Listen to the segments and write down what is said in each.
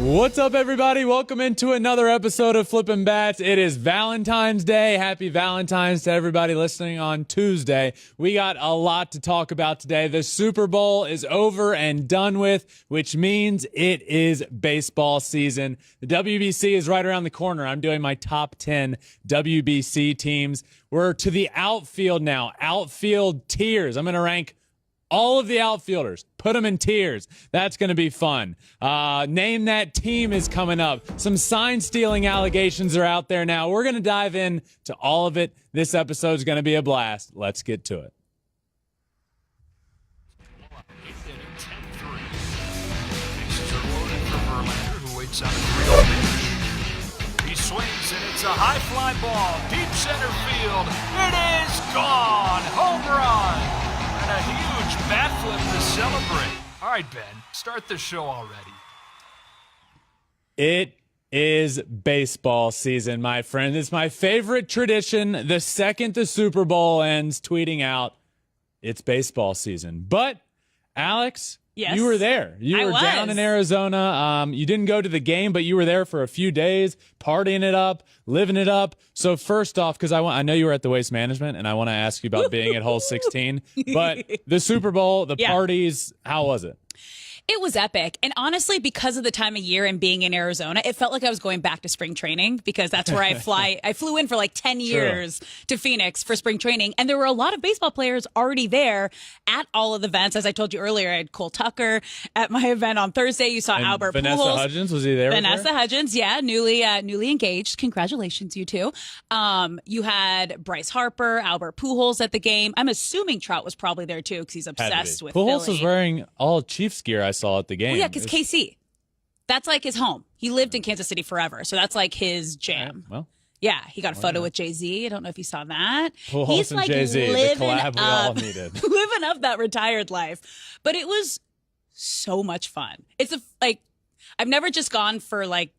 What's up, everybody? Welcome into another episode of Flippin Bats. It is Valentine's Day. Happy Valentine's to everybody listening on Tuesday. We got a lot to talk about today. The Super Bowl is over and done with, which means it is baseball season. The WBC is right around the corner. I'm doing my top 10 WBC teams. We're to the outfield now. Outfield tiers. I'm going to rank all of the outfielders, put them in tiers. That's going to be fun. Name That Team is coming up. Some sign-stealing allegations are out there now. We're going to dive in to all of it. This episode is going to be a blast. Let's get to it. Bases are loaded for Verlander, who waits on a real pitch. He swings, and it's a high fly ball, deep center field. It is gone. Home run. And a huge bat flip to celebrate. All right, Ben, start the show already. It is baseball season, my friend. It's my favorite tradition. The second the Super Bowl ends, tweeting out, it's baseball season. But, Alex, yes, you were there. You were down in Arizona. You didn't go to the game, but you were there for a few days, partying it up, living it up. So first off, because I know you were at the Waste Management, and I want to ask you about being at hole 16. But the Super Bowl, the parties, how was it? It was epic. And honestly, because of the time of year and being in Arizona, it felt like I was going back to spring training because that's where I fly. I flew in for like 10 years to Phoenix for spring training. And there were a lot of baseball players already there at all of the events. As I told you earlier, I had Cole Tucker at my event on Thursday. You saw Albert Vanessa Pujols. Hudgens, was he there? Vanessa Hudgens, yeah, newly engaged. Congratulations, you two. You had Bryce Harper, Albert Pujols at the game. I'm assuming Trout was probably there too because he's obsessed with Pujols Philly. was wearing all Chiefs gear I saw at the game. Well, yeah, because KC. That's like his home. He lived in Kansas City forever, so that's like his jam. Right, well, yeah, he got a photo with Jay-Z. I don't know if you saw that. Pujols He's and like Jay-Z, the living collab we all up, needed. living up that retired life. But it was so much fun. It's I've never just gone for like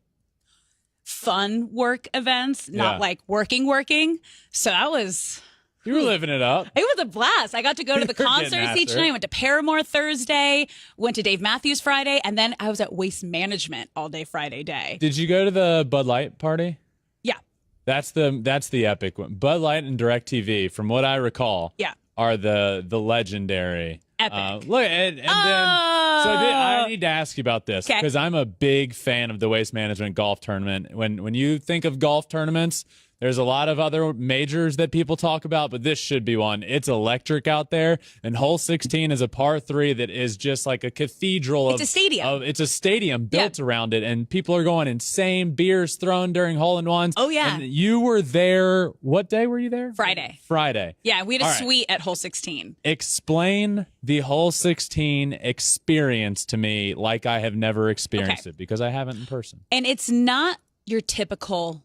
fun work events, not like working. So that was. You were living it up. It was a blast. I got to go to the concerts each night. I went to Paramore Thursday, went to Dave Matthews Friday, and then I was at Waste Management all day Friday day. Did you go to the Bud Light party? Yeah. That's the epic one. Bud Light and DirecTV, from what I recall, are the legendary. Epic. Look, and then I need to ask you about this because I'm a big fan of the Waste Management golf tournament. When you think of golf tournaments, there's a lot of other majors that people talk about, but this should be one. It's electric out there, and hole 16 is a par 3 that is just like a cathedral. It's a stadium. It's a stadium built around it, and people are going insane. Beers thrown during hole-in-ones. Oh, yeah. And you were there. What day were you there? Friday. Yeah, we had a suite at hole 16. Explain the hole 16 experience to me like I have never experienced it, because I haven't in person. And it's not your typical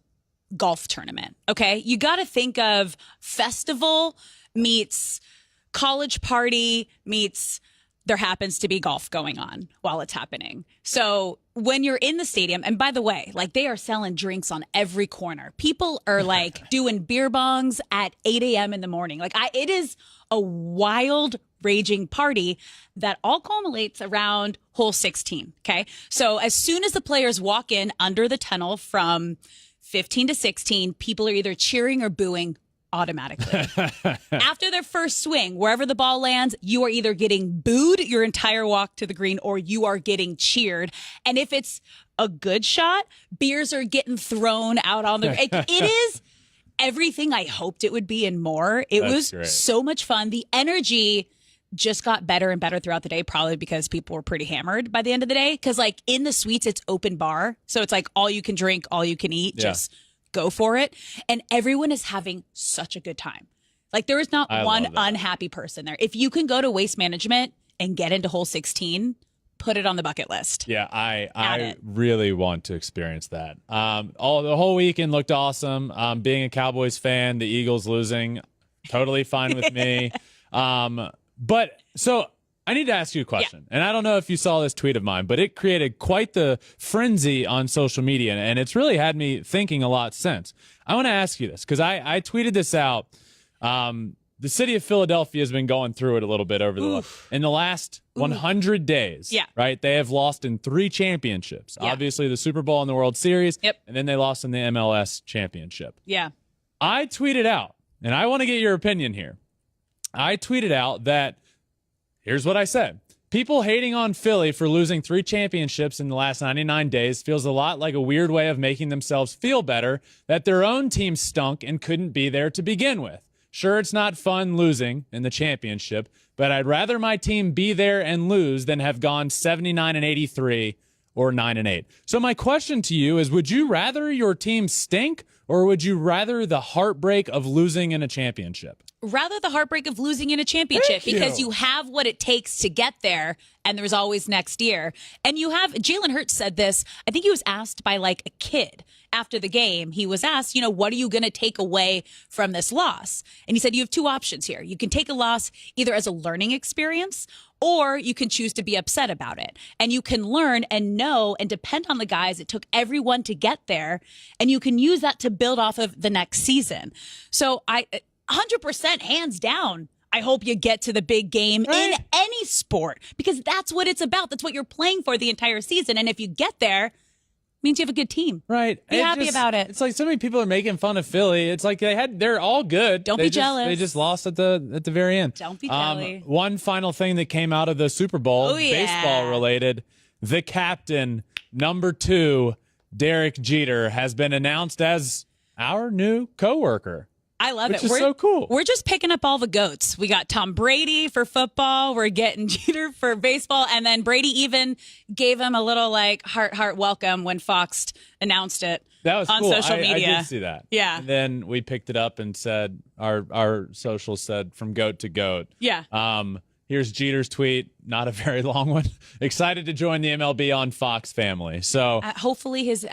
golf tournament. Okay. You got to think of festival meets college party meets there happens to be golf going on while it's happening. So when you're in the stadium, and by the way, like they are selling drinks on every corner. People are like doing beer bongs at 8 a.m. in the morning. Like it is a wild raging party that all culminates around hole 16. Okay. So as soon as the players walk in under the tunnel from 15 to 16, people are either cheering or booing automatically. After their first swing, wherever the ball lands, you are either getting booed your entire walk to the green or you are getting cheered. And if it's a good shot, beers are getting thrown out on the... It is everything I hoped it would be and more. It was great. So much fun. The energy just got better and better throughout the day, probably because people were pretty hammered by the end of the day. Because like in the suites, it's open bar. So it's like all you can drink, all you can eat, just go for it. And everyone is having such a good time. Like there is not one unhappy person there. If you can go to Waste Management and get into hole 16, put it on the bucket list. Yeah, I really want to experience that. The whole weekend looked awesome. Being a Cowboys fan, the Eagles losing, totally fine with me. But so I need to ask you a question, and I don't know if you saw this tweet of mine, but it created quite the frenzy on social media, and it's really had me thinking a lot since. I want to ask you this because I tweeted this out the city of Philadelphia has been going through it a little bit over in the last 100 days. Yeah. Right? They have lost in 3 championships. Yeah. Obviously, the Super Bowl and the World Series. Yep. And then they lost in the MLS championship. Yeah. I tweeted out, and I want to get your opinion here. I tweeted out that, here's what I said. People hating on Philly for losing 3 championships in the last 99 days feels a lot like a weird way of making themselves feel better that their own team stunk and couldn't be there to begin with. Sure, it's not fun losing in the championship, but I'd rather my team be there and lose than have gone 79-83 or 9-8. So my question to you is, would you rather your team stink or would you rather the heartbreak of losing in a championship? Rather the heartbreak of losing in a championship because you have what it takes to get there, and there's always next year. And you have, Jalen Hurts said this, I think he was asked by like a kid after the game. He was asked, what are you going to take away from this loss? And he said, you have 2 options here. You can take a loss either as a learning experience or you can choose to be upset about it. And you can learn and know and depend on the guys. It took everyone to get there, and you can use that to build off of the next season. So 100% hands down, I hope you get to the big game in any sport because that's what it's about. That's what you're playing for the entire season. And if you get there, it means you have a good team. Right. Be happy about it. It's like so many people are making fun of Philly. It's like they're all good. Don't be jealous. They just lost at the very end. Don't be jelly. One final thing that came out of the Super Bowl, baseball related, the captain, number 2, Derek Jeter, has been announced as our new coworker. I love it. Which is so cool. We're just picking up all the goats. We got Tom Brady for football. We're getting Jeter for baseball. And then Brady even gave him a little heart welcome when Fox announced it. That was on cool. social media. I did see that. Yeah. And then we picked it up and said, our social said from goat to goat. Yeah. Here's Jeter's tweet. Not a very long one. Excited to join the MLB on Fox family. So hopefully his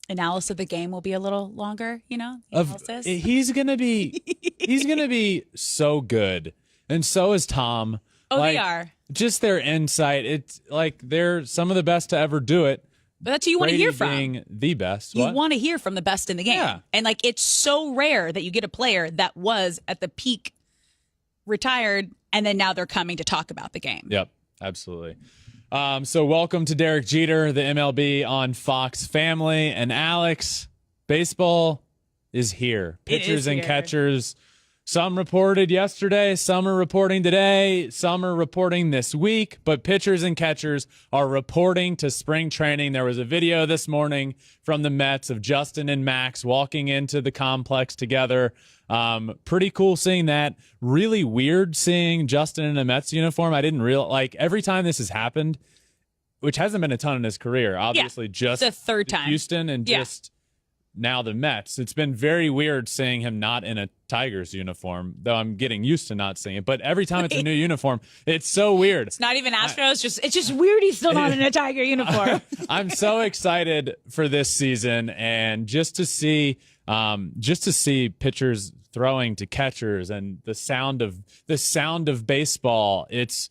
analysis of the game will be a little longer, analysis. He's gonna be so good, and so is Tom. They are. Just their insight. It's like they're some of the best to ever do it. But that's who you want to hear from. Being the best. You want to hear from the best in the game. Yeah. And it's so rare that you get a player that was at the peak retired and then now they're coming to talk about the game. Yep, absolutely. So welcome to Derek Jeter, the MLB on Fox family. And Alex, baseball is here. Pitchers and catchers. Some reported yesterday, some are reporting today, some are reporting this week, but pitchers and catchers are reporting to spring training. There was a video this morning from the Mets of Justin and Max walking into the complex together. Pretty cool seeing that. Really weird seeing Justin in a Mets uniform. I didn't realize, every time this has happened, which hasn't been a ton in his career, obviously just the third time. Houston and just now the Mets. It's been very weird seeing him not in a Tigers uniform, though I'm getting used to not seeing it. But every time it's a new uniform, it's so weird. It's not even Astros. It's just weird he's still not in a Tiger uniform. I'm so excited for this season and just to see pitchers throwing to catchers and the sound of baseball. It's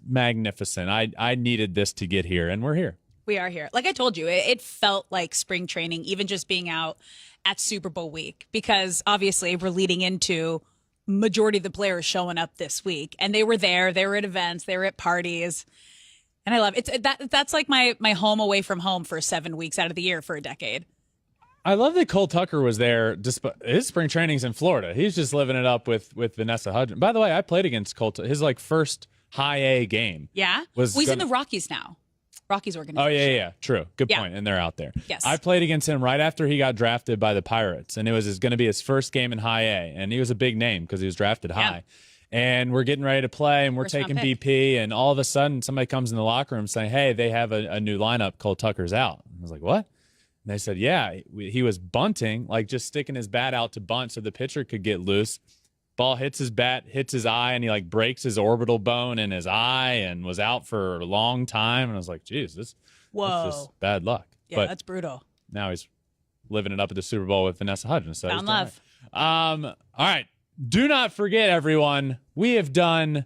magnificent. I needed this to get here, and we're here. We are here. Like I told you, it felt like spring training, even just being out at Super Bowl week, because obviously we're leading into majority of the players showing up this week, and they were there. They were at events. They were at parties, and I love it. That's like my home away from home for 7 weeks out of the year for a decade. I love that Cole Tucker was there. His spring training's in Florida. He's just living it up with Vanessa Hudgens. By the way, I played against Cole. His first high A game. Yeah, he's in the Rockies now. Rockies organization. Oh, yeah. True. Good point. And they're out there. Yes. I played against him right after he got drafted by the Pirates, and it was going to be his first game in high A, and he was a big name because he was drafted high. And we're getting ready to play, and we're taking BP, and all of a sudden somebody comes in the locker room saying, hey, they have a new lineup. Cole Tucker's out. I was like, what? And they said, yeah, he was bunting, just sticking his bat out to bunt so the pitcher could get loose. Ball hits his bat, hits his eye, and he breaks his orbital bone in his eye and was out for a long time. And I was like, geez, that's just bad luck. Yeah, but that's brutal. Now he's living it up at the Super Bowl with Vanessa Hudgens. So found love. All right. Do not forget, everyone, we have done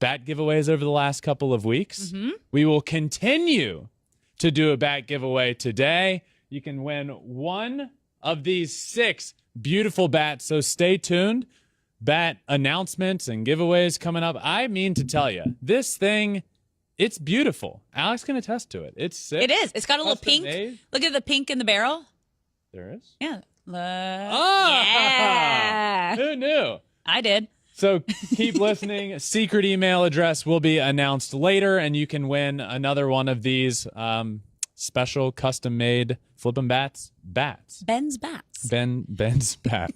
bat giveaways over the last couple of weeks. Mm-hmm. We will continue to do a bat giveaway today. You can win one of these 6 beautiful bats, so stay tuned. bat announcements and giveaways coming up. I mean to tell you, this thing, it's beautiful. Alex can attest to it. It's sick. It is. It's got a little Custom pink. made. Look at the pink in the barrel. There is? Yeah. Yeah. Who knew? I did. So keep listening. Secret email address will be announced later, and you can win another one of these special custom-made Flippin Bats. Ben's Bats. Ben's bat.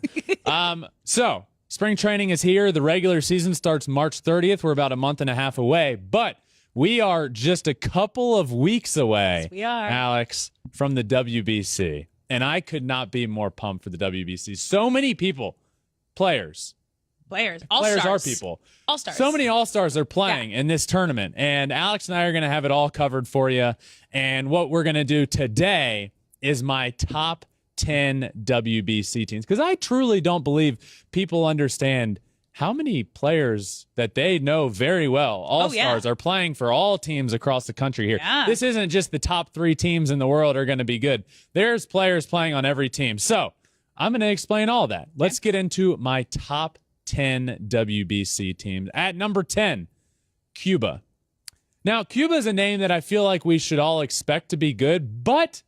So spring training is here. The regular season starts March 30th. We're about a month and a half away, but we are just a couple of weeks away, Yes, we are. Alex, from the WBC. And I could not be more pumped for the WBC. So many people, players All-stars. are people. All-stars. So many all-stars are playing in this tournament. And Alex and I are going to have it all covered for you. And what we're going to do today is my top 10 WBC teams. Because I truly don't believe people understand how many players that they know very well, all-stars, are playing for all teams across the country here. Yeah. This isn't just the top 3 teams in the world are going to be good. There's players playing on every team. So I'm going to explain all that. Let's get into my top 10 WBC teams. At number 10, Cuba. Now, Cuba is a name that I feel like we should all expect to be good, but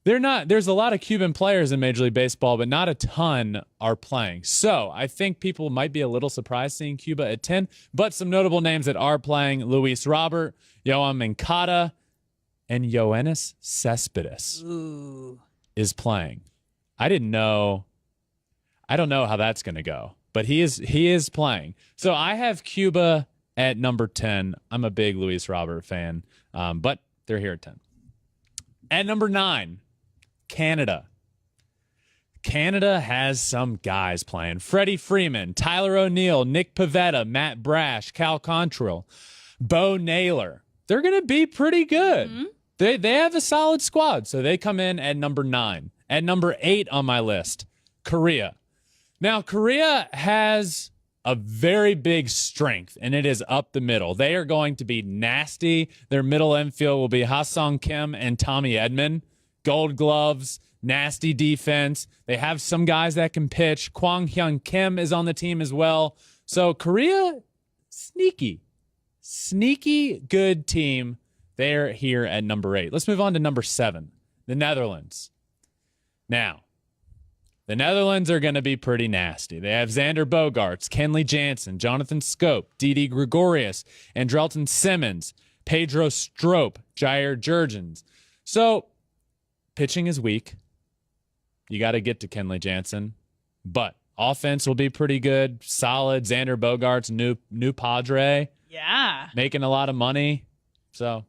they're not. There's a lot of Cuban players in Major League Baseball, but not a ton are playing. So I think people might be a little surprised seeing Cuba at 10, but some notable names that are playing: Luis Robert, Yoan Moncada, and Yoenis Cespedes is playing. I don't know how that's going to go, but he is playing. So I have Cuba at number 10. I'm a big Luis Robert fan, but they're here at 10. At number 9, Canada. Canada has some guys playing. Freddie Freeman, Tyler O'Neill, Nick Pivetta, Matt Brash, Cal Quantrill, Bo Naylor. They're going to be pretty good. Mm-hmm. They have a solid squad, so they come in at number 9. At number 8 on my list, Korea. Now, Korea has a very big strength, and it is up the middle. They are going to be nasty. Their middle infield will be Ha-Sung Kim and Tommy Edman. Gold gloves, nasty defense. They have some guys that can pitch. Kwang Hyun Kim is on the team as well. So Korea, sneaky good team. They're here at number 8. Let's move on to number 7, the Netherlands. Now, the Netherlands are going to be pretty nasty. They have Xander Bogaerts, Kenley Jansen, Jonathan Scope, Didi Gregorius, Andrelton Simmons, Pedro Strop, Jair Jurgens. So, pitching is weak. You got to get to Kenley Jansen. But offense will be pretty good, solid. Xander Bogaerts, new Padre. Yeah. Making a lot of money. So,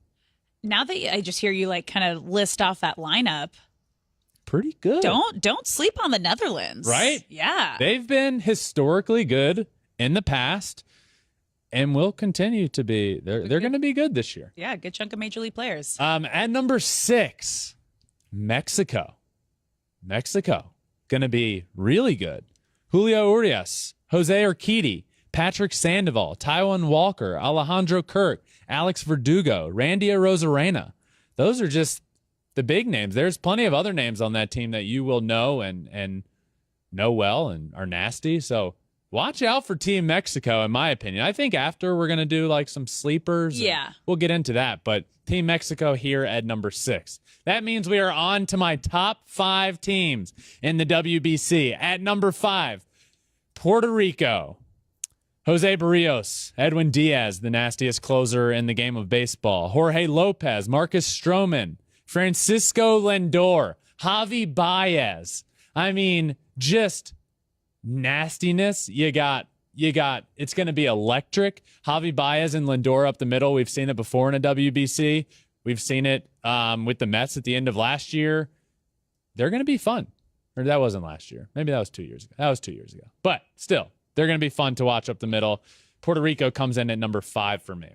now that I just hear you like kind of list off that lineup, pretty good. Don't sleep on the Netherlands. Right? Yeah. They've been historically good in the past and will continue to be. They're going to be good this year. Yeah, good chunk of Major League players. At number 6, Mexico. Mexico going to be really good. Julio Urias, Jose Urquidy, Patrick Sandoval, Taijuan Walker, Alejandro Kirk, Alex Verdugo, Randy Arozarena. Those are just the big names. There's plenty of other names on that team that you will know and know well and are nasty. So watch out for Team Mexico, in my opinion. I think after we're going to do like some sleepers. Yeah. We'll get into that. But Team Mexico here at number 6. That means we are on to my top 5 teams in the WBC. At number 5, Puerto Rico. Jose Barrios, Edwin Diaz, the nastiest closer in the game of baseball. Jorge Lopez, Marcus Stroman, Francisco Lindor, Javi Baez. I mean, just nastiness. You got. It's going to be electric. Javi Baez and Lindor up the middle. We've seen it before in a WBC. We've seen it with the Mets at the end of last year. They're going to be fun. Or that wasn't last year. Maybe that was 2 years ago. That was 2 years ago. But still, they're going to be fun to watch up the middle. Puerto Rico comes in at number 5 for me.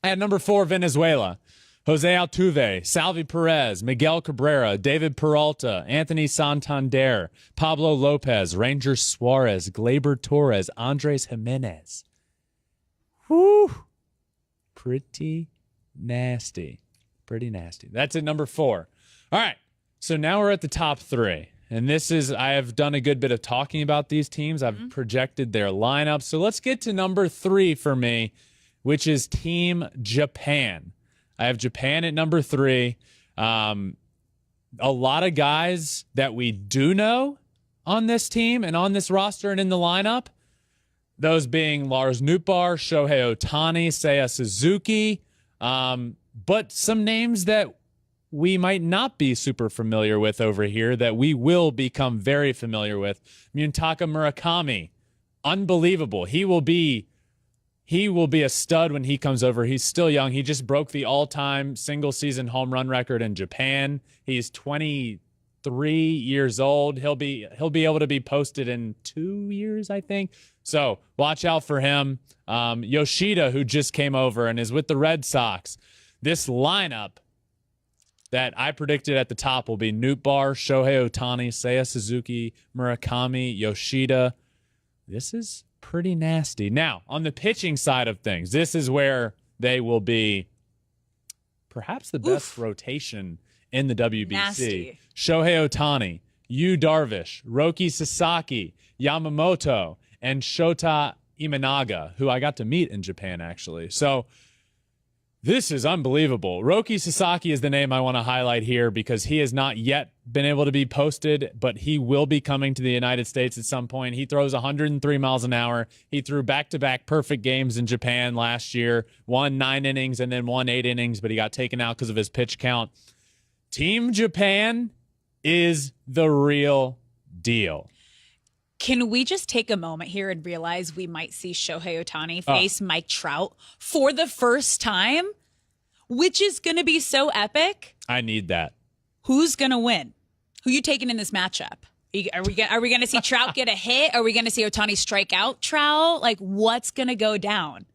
At number 4, Venezuela. Jose Altuve, Salvi Perez, Miguel Cabrera, David Peralta, Anthony Santander, Pablo Lopez, Ranger Suarez, Gleyber Torres, Andres Jimenez. Whew. Pretty nasty. Pretty nasty. That's at number 4. All right. So now we're at the top 3. and I have done a good bit of talking about these teams. I've projected their lineups. So let's get to number 3 for me, which is Team Japan. I have Japan at number 3. A lot of guys that we do know on this team and on this roster and in the lineup, those being Lars Nootbaar, Shohei Ohtani, Seiya Suzuki, but some names that we might not be super familiar with over here that we will become very familiar with. Muntaka Murakami, unbelievable. He will be a stud when he comes over. He's still young. He just broke the all-time single-season home run record in Japan. He's 23 years old. He'll be able to be posted in 2 years, I think. So watch out for him. Yoshida, who just came over and is with the Red Sox. This lineup that I predicted at the top will be Nootbaar, Shohei Ohtani, Seiya Suzuki, Murakami, Yoshida. This is pretty nasty. Now, on the pitching side of things, this is where they will be perhaps the best rotation in the WBC. Nasty. Shohei Ohtani, Yu Darvish, Roki Sasaki, Yamamoto, and Shota Imanaga, who I got to meet in Japan, actually. So this is unbelievable. Roki Sasaki is the name I want to highlight here because he has not yet been able to be posted, but he will be coming to the United States at some point. He throws 103 miles an hour. He threw back-to-back perfect games in Japan last year, won 9 innings and then won 8 innings, but he got taken out because of his pitch count. Team Japan is the real deal. Can we just take a moment here and realize we might see Shohei Ohtani face Mike Trout for the first time, which is going to be so epic? I need that. Who's going to win? Who you taking in this matchup? Are we going to see Trout get a hit? Are we going to see Ohtani strike out Trout? Like, what's going to go down?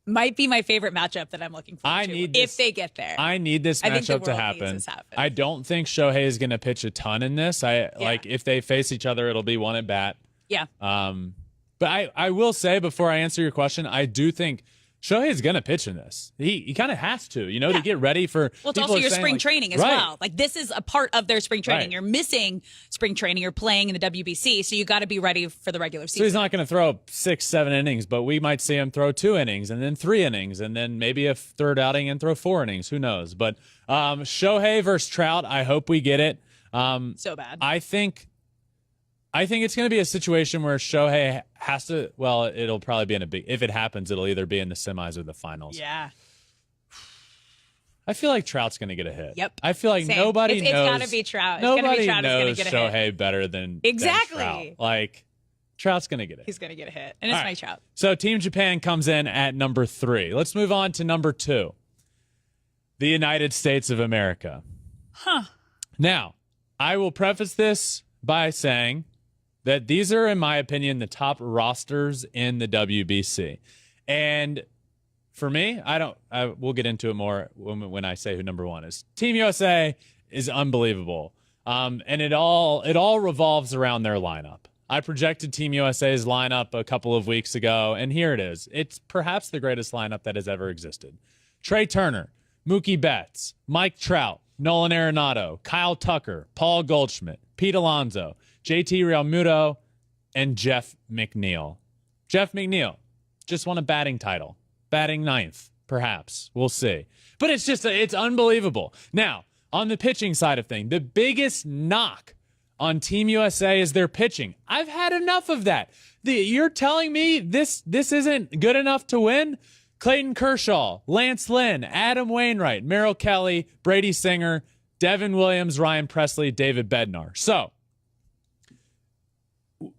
Might be my favorite matchup that I'm looking forward to if they get there. I need this matchup to happen. I don't think Shohei is going to pitch a ton in this. Like if they face each other, it'll be one at bat. Yeah. But I will say before I answer your question, I do think Shohei is going to pitch in this. He kind of has to, to get ready for. Well, it's also your spring training as well. Like this is a part of their spring training. You're missing spring training. You're playing in the WBC, so you got to be ready for the regular season. So he's not going to throw 6-7 innings, but we might see him throw 2 innings and then 3 innings and then maybe a third outing and throw 4 innings. Who knows? But Shohei versus Trout, I hope we get it. So bad. I think it's going to be a situation where Shohei has to, well, it'll probably be if it happens, it'll either be in the semis or the finals. Yeah. I feel like Trout's going to get a hit. Yep. I feel like nobody knows. It's got to be Trout. Nobody Trout knows get a Shohei hit. better than Exactly. Trout. Like, Trout's going to get it. He's going to get a hit. And it's my Trout. So Team Japan comes in at number 3. Let's move on to number 2. The United States of America. Now, I will preface this by saying that these are, in my opinion, the top rosters in the WBC. And for me, we'll get into it more when I say who number 1 is. Team USA is unbelievable. And it all revolves around their lineup. I projected Team USA's lineup a couple of weeks ago, and here it is. It's perhaps the greatest lineup that has ever existed. Trey Turner, Mookie Betts, Mike Trout, Nolan Arenado, Kyle Tucker, Paul Goldschmidt, Pete Alonso, JT Realmuto, and Jeff McNeil. Jeff McNeil just won a batting title. Batting 9th, perhaps. We'll see. But it's unbelievable. Now, on the pitching side of things, the biggest knock on Team USA is their pitching. I've had enough of that. You're telling me this isn't good enough to win? Clayton Kershaw, Lance Lynn, Adam Wainwright, Merrill Kelly, Brady Singer, Devin Williams, Ryan Presley, David Bednar. So,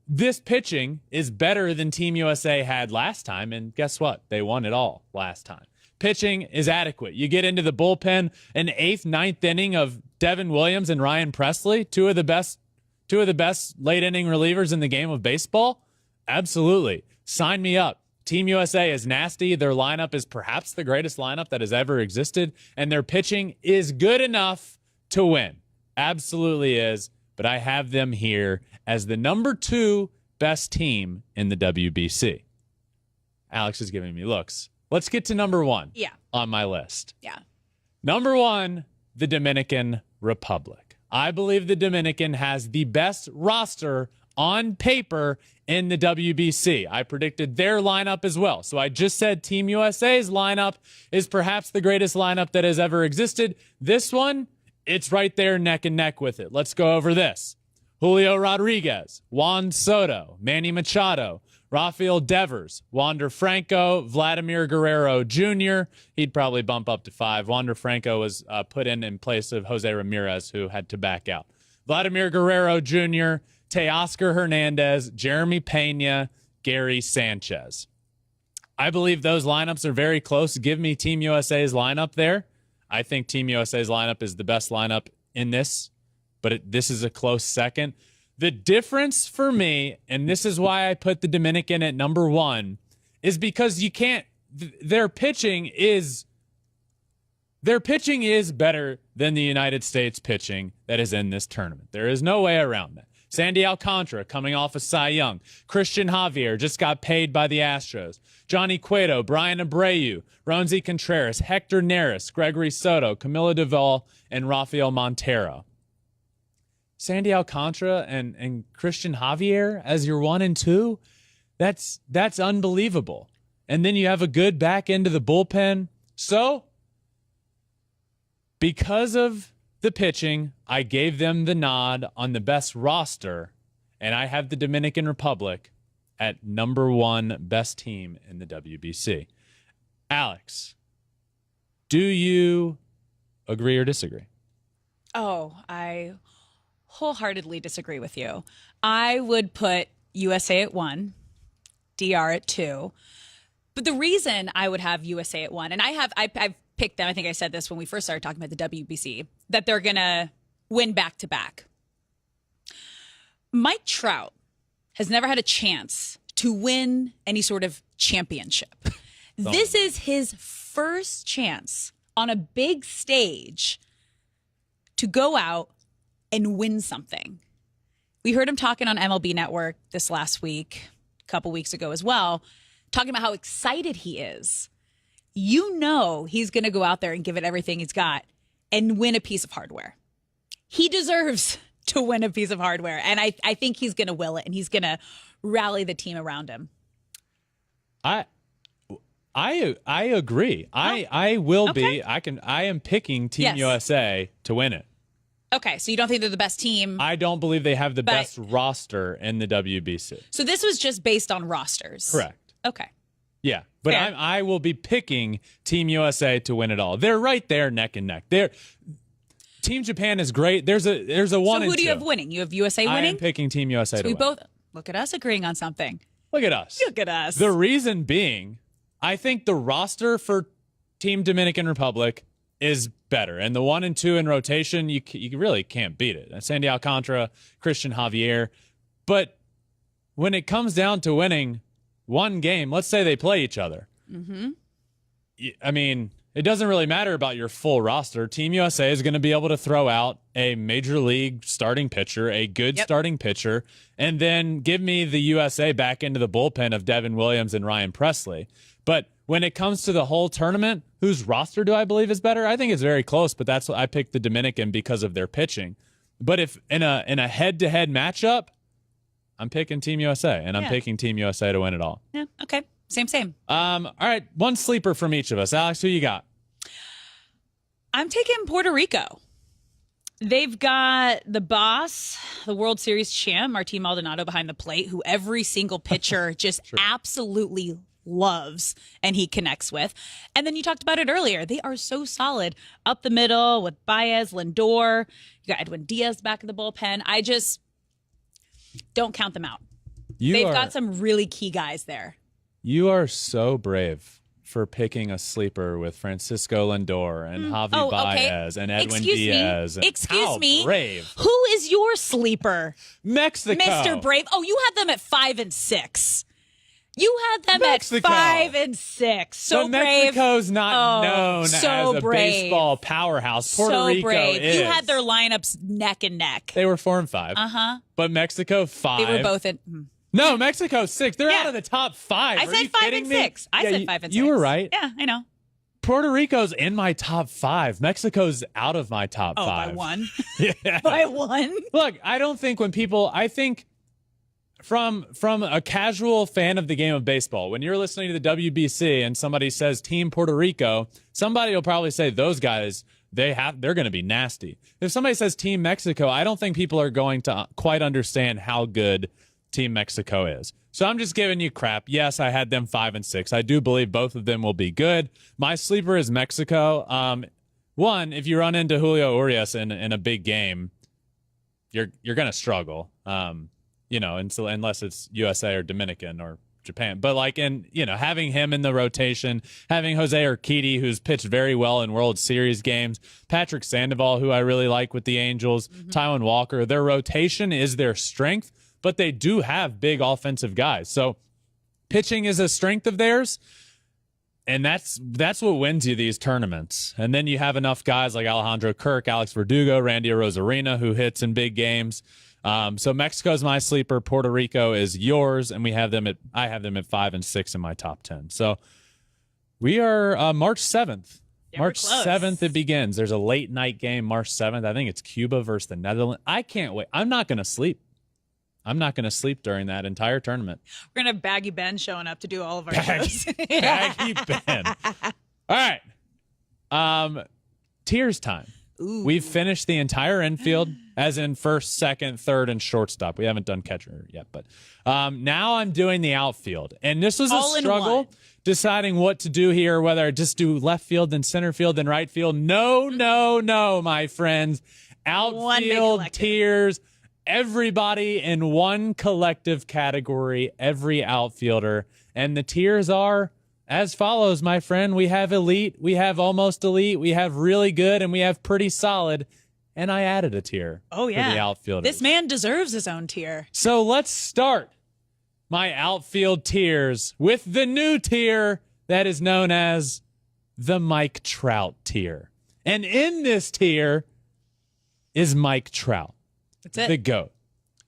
this pitching is better than Team USA had last time, and guess what? They won it all last time. Pitching is adequate. You get into the bullpen, an 8th, 9th inning of Devin Williams and Ryan Presley, two of the best late inning relievers in the game of baseball. Absolutely. Sign me up. Team USA is nasty. Their lineup is perhaps the greatest lineup that has ever existed, and their pitching is good enough to win. Absolutely is. But I have them here as the number 2 best team in the WBC. Alex is giving me looks. Let's get to number 1 on my list. Yeah. Number 1, the Dominican Republic. I believe the Dominican has the best roster on paper in the WBC. I predicted their lineup as well. So I just said Team USA's lineup is perhaps the greatest lineup that has ever existed. This one, it's right there neck and neck with it. Let's go over this. Julio Rodriguez, Juan Soto, Manny Machado, Rafael Devers, Wander Franco, Vladimir Guerrero Jr. He'd probably bump up to 5. Wander Franco was put in place of Jose Ramirez, who had to back out. Vladimir Guerrero Jr., Teoscar Hernandez, Jeremy Pena, Gary Sanchez. I believe those lineups are very close. Give me Team USA's lineup there. I think Team USA's lineup is the best lineup in this, but this is a close second. The difference for me, and this is why I put the Dominican at number 1, is because you can't. Their pitching is better than the United States pitching that is in this tournament. There is no way around that. Sandy Alcantara coming off of Cy Young. Christian Javier just got paid by the Astros. Johnny Cueto, Brian Abreu, Ronzi Contreras, Hector Neris, Gregory Soto, Camilo Doval, and Rafael Montero. Sandy Alcantara and Christian Javier as your 1 and 2, that's unbelievable. And then you have a good back end of the bullpen. So, because of the pitching, I gave them the nod on the best roster, and I have the Dominican Republic at number 1 best team in the WBC. Alex, do you agree or disagree? Oh, I wholeheartely disagree with you. I would put USA at 1, DR at 2. But the reason I would have USA at 1, and I've picked them, I think I said this when we first started talking about the WBC, that they're going to win back-to-back. Mike Trout has never had a chance to win any sort of championship. This is his first chance on a big stage to go out and win something. We heard him talking on MLB Network this last week, a couple weeks ago as well, talking about how excited he is. You know he's going to go out there and give it everything he's got and win a piece of hardware. He deserves to win a piece of hardware, and I think he's going to will it, and he's going to rally the team around him. I agree. I will Okay. be. I am picking Team Yes. USA to win it. Okay, so you don't think they're the best team. I don't believe they have the But- best roster in the WBC. So this was just based on rosters. Correct. Okay. Yeah, but Fair. I will be picking Team USA to win it all. They're right there, neck and neck. Team Japan is great. There's a 1 and 2. So who do you have winning? You have USA I winning? am picking Team USA So to we win. both look at us agreeing on something. Look at us. Look at us. The reason being, I think the roster for Team Dominican Republic is better. And the 1 and 2 in rotation, you really can't beat it. Sandy Alcantara, Christian Javier. But when it comes down to winning one game, let's say they play each other. Mm-hmm. I mean, it doesn't really matter about your full roster. Team USA is going to be able to throw out a major league starting pitcher, a good starting pitcher, and then give me the USA back into the bullpen of Devin Williams and Ryan Presley. But when it comes to the whole tournament, whose roster do I believe is better? I think it's very close, but that's what I picked the Dominican because of their pitching. But if in a head-to-head matchup, I'm picking Team USA, and I'm picking Team USA to win it all. Yeah, okay. Same. All right, one sleeper from each of us. Alex, who you got? I'm taking Puerto Rico. They've got the boss, the World Series champ, Martin Maldonado behind the plate, who every single pitcher just absolutely loves and he connects with. And then you talked about it earlier. They are so solid up the middle with Baez, Lindor. You got Edwin Diaz back in the bullpen. I just don't count them out. They've got some really key guys there. You are so brave for picking a sleeper with Francisco Lindor and Javi Baez and Edwin Diaz. Excuse me. Brave. Who is your sleeper? Mexico. Mr. Brave. Oh, you had them at 5 and 6. You had them Mexico. at 5 and 6. So but brave. Mexico's not known so as a brave. baseball powerhouse. Puerto so Rico brave. is. You had their lineups neck and neck. They were 4 and 5. Uh-huh. But Mexico 5. They were both in. No, Mexico 6. They're Yeah. out of the top 5. I Are said you 5 kidding and me? 6. I said 5 and 6. You were right. Yeah, I know. Puerto Rico's in my top 5. Mexico's out of my top 5. By one. Yeah. By one. Look, I don't think I think from a casual fan of the game of baseball, when you're listening to the WBC and somebody says Team Puerto Rico, somebody will probably say those guys, they're going to be nasty. If somebody says Team Mexico, I don't think people are going to quite understand how good Team Mexico is. So I'm just giving you crap. Yes, I had them 5 and 6. I do believe both of them will be good. My sleeper is Mexico. One, if you run into Julio Urias in a big game, you're going to struggle. Unless it's USA or Dominican or Japan. But having him in the rotation, having Jose Urquidy, who's pitched very well in World Series games, Patrick Sandoval, who I really like with the Angels, Taijuan Walker, their rotation is their strength, but they do have big offensive guys. So pitching is a strength of theirs, and that's what wins you these tournaments. And then you have enough guys like Alejandro Kirk, Alex Verdugo, Randy Arozarena, who hits in big games. So Mexico's my sleeper. Puerto Rico is yours, and I have them at 5 and 6 in my top 10. So we are March 7th. Yeah, March 7th it begins. There's a late night game March 7th. I think it's Cuba versus the Netherlands. I can't wait. I'm not going to sleep. I'm not going to sleep during that entire tournament. We're going to have Baggy Ben showing up to do all of our shows. Baggy Ben. All right. Tiers time. Ooh. We've finished the entire infield, as in first, second, third, and shortstop. We haven't done catcher yet, but now I'm doing the outfield. And this was All a in struggle one. deciding what to do here, whether I just do left field, then center field, then right field. No, my friends. Outfield tiers. Everybody in one collective category, every outfielder. And the tiers are as follows, my friend. We have elite, we have almost elite, we have really good, and we have pretty solid. And I added a tier for the outfielders. This man deserves his own tier. So let's start my outfield tiers with the new tier that is known as the Mike Trout tier. And in this tier is Mike Trout. That's it. The GOAT.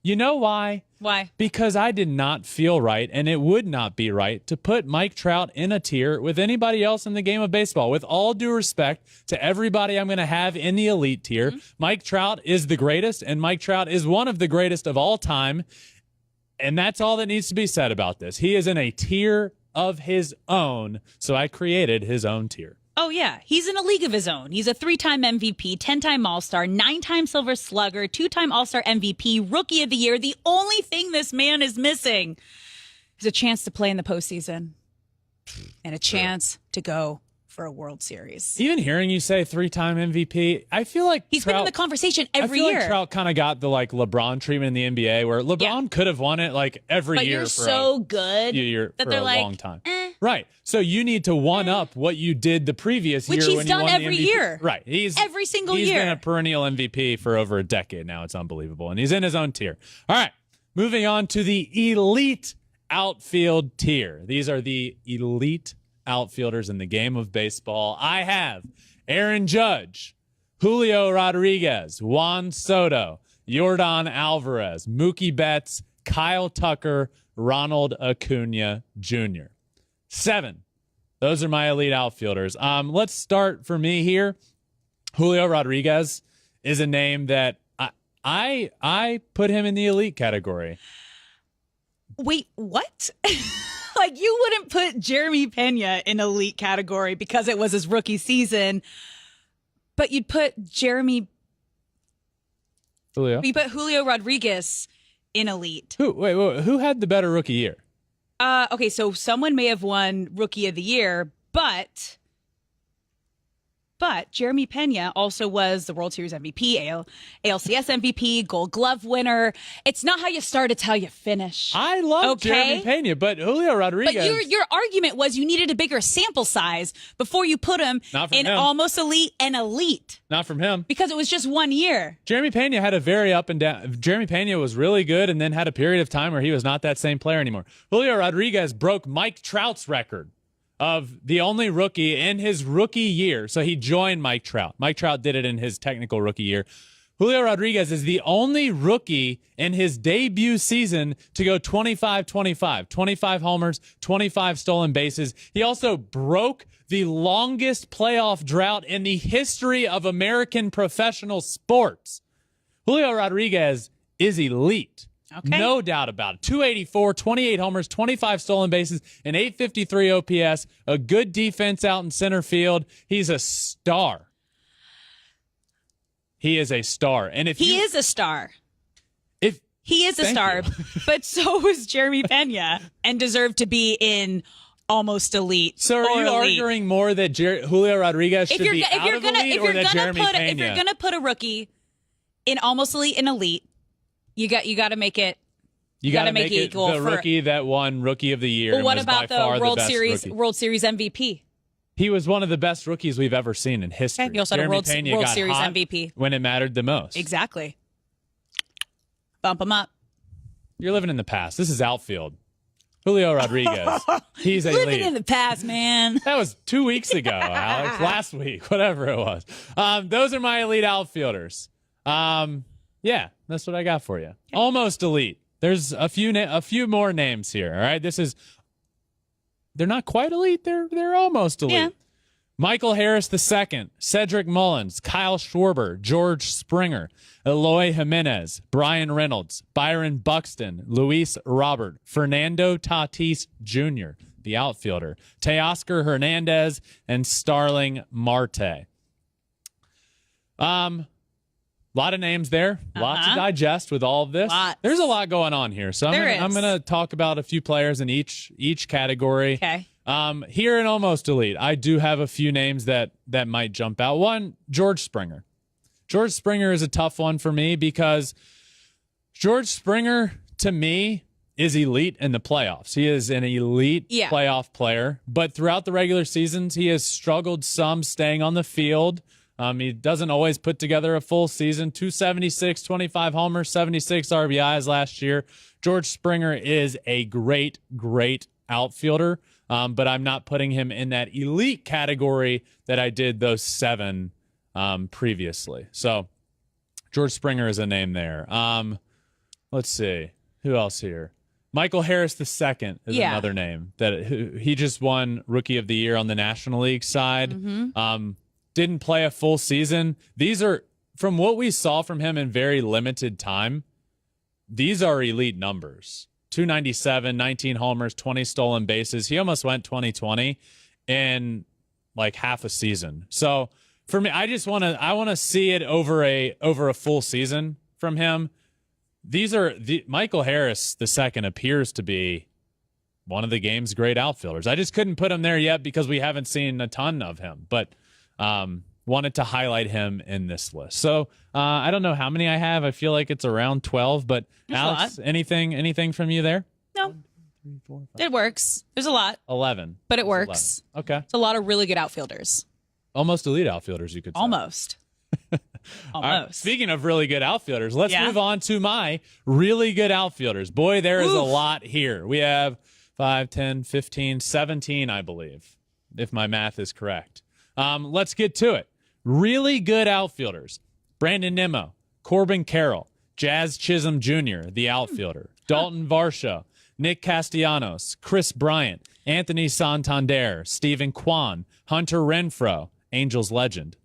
You know why? Why? Because I did not feel right, and it would not be right, to put Mike Trout in a tier with anybody else in the game of baseball. With all due respect to everybody I'm going to have in the elite tier, Mike Trout is the greatest, and Mike Trout is one of the greatest of all time. And that's all that needs to be said about this. He is in a tier of his own, so I created his own tier. Oh, yeah. He's in a league of his own. He's a 3-time MVP, 10-time All-Star, 9-time Silver Slugger, 2-time All-Star MVP, Rookie of the Year. The only thing this man is missing is a chance to play in the postseason and a chance to go for a World Series. Even hearing you say 3-time MVP, I feel like He's been in the conversation every year. I feel like Trout kind of got the LeBron treatment in the NBA, where LeBron could have won it every but year you're for so good that they're like, long time. Right. So you need to one up what you did the previous year. Which he's when done you won every the MVP. year. Right. Every single He's year. been a perennial MVP for over a decade now. It's unbelievable. And he's in his own tier. All right. Moving on to the elite outfield tier. These are the elite outfielders in the game of baseball. I have Aaron Judge, Julio Rodriguez, Juan Soto, Yordan Alvarez, Mookie Betts, Kyle Tucker, Ronald Acuna Jr. 7. Those are my elite outfielders. Let's start for me here. Julio Rodriguez is a name that I put him in the elite category. Wait, what? You wouldn't put Jeremy Pena in elite category because it was his rookie season, but you'd put Julio Rodriguez in elite. Who had the better rookie year? Okay, so someone may have won Rookie of the Year, but Jeremy Pena also was the World Series MVP, ALCS MVP, Gold Glove winner. It's not how you start, it's how you finish. I love Jeremy Pena, but Julio Rodriguez. But your argument was you needed a bigger sample size before you put him in almost elite and elite. Not from him. Because it was just 1 year. Jeremy Pena had a very up and down. Jeremy Pena was really good and then had a period of time where he was not that same player anymore. Julio Rodriguez broke Mike Trout's record of the only rookie in his rookie year. So he joined Mike Trout. Mike Trout did it in his technical rookie year. Julio Rodriguez is the only rookie in his debut season to go 25-25, 25 homers, 25 stolen bases. He also broke the longest playoff drought in the history of American professional sports. Julio Rodriguez is elite. Okay. No doubt about it. 284, 28 homers, 25 stolen bases, an 853 OPS, a good defense out in center field. He's a star. He is a star. And if He is a star. He is a Thank star, you. but so was Jeremy Pena and deserved to be in almost elite. So are you elite. arguing more that Julio Rodriguez should be out of elite or that Jeremy Pena? If you're going to put a rookie in almost elite and elite, you got to make it You got to make it equal the rookie that won Rookie of the Year. Well, and what was about by far the World best Series rookie. World Series MVP? He was one of the best rookies we've ever seen in history. Okay, he also had a Jeremy World Pena World got Series hot MVP. when it mattered the most. Exactly. Bump him up. You're living in the past. This is outfield. Julio Rodriguez. He's elite. Living in the past, man. That was 2 weeks ago, Alex. Last week, whatever it was. Those are my elite outfielders. Yeah, that's what I got for you. Almost elite. There's a few more names here. All right, they're not quite elite. They're almost elite. Yeah. Michael Harris II, Cedric Mullins, Kyle Schwarber, George Springer, Eloy Jimenez, Brian Reynolds, Byron Buxton, Luis Robert, Fernando Tatis Jr., the outfielder, Teoscar Hernandez, and Starling Marte. Lot of names there. Lots to digest with all of this. Lots. There's a lot going on here. So I'm going to talk about a few players in each category. Okay. Here in Almost Elite, I do have a few names that might jump out. One, George Springer. George Springer is a tough one for me because George Springer, to me, is elite in the playoffs. He is an elite playoff player, but throughout the regular seasons, he has struggled some staying on the field. He doesn't always put together a full season. 276, 25 homers, 76 RBIs last year. George Springer is a great, great outfielder, but I'm not putting him in that elite category that I did those 7 previously. So George Springer is a name there. Let's see. Who else here? Michael Harris II is another name. He just won Rookie of the Year on the National League side. Didn't play a full season. These are, from what we saw from him in very limited time, these are elite numbers. 297, 19 homers, 20 stolen bases. He almost went 2020 in like half a season. So for me, I want to see it over a full season from him. Michael Harris II appears to be one of the game's great outfielders. I just couldn't put him there yet because we haven't seen a ton of him, but wanted to highlight him in this list. So I don't know how many I have. I feel like it's around 12, but There's Alex, anything from you there? No. 1, 2, 3, 4, 5. It works. There's a lot. 11. But it works. 11. Okay. It's a lot of really good outfielders. Almost elite outfielders, you could say. Almost. All right, speaking of really good outfielders, let's move on to my really good outfielders. Boy, there is a lot here. We have 5, 10, 15, 17, I believe, if my math is correct. Let's get to it. Really good outfielders. Brandon Nimmo, Corbin Carroll, Jazz Chisholm Jr., the outfielder, Dalton Varsho, Nick Castellanos, Chris Bryant, Anthony Santander, Stephen Kwan, Hunter Renfroe, Angels legend,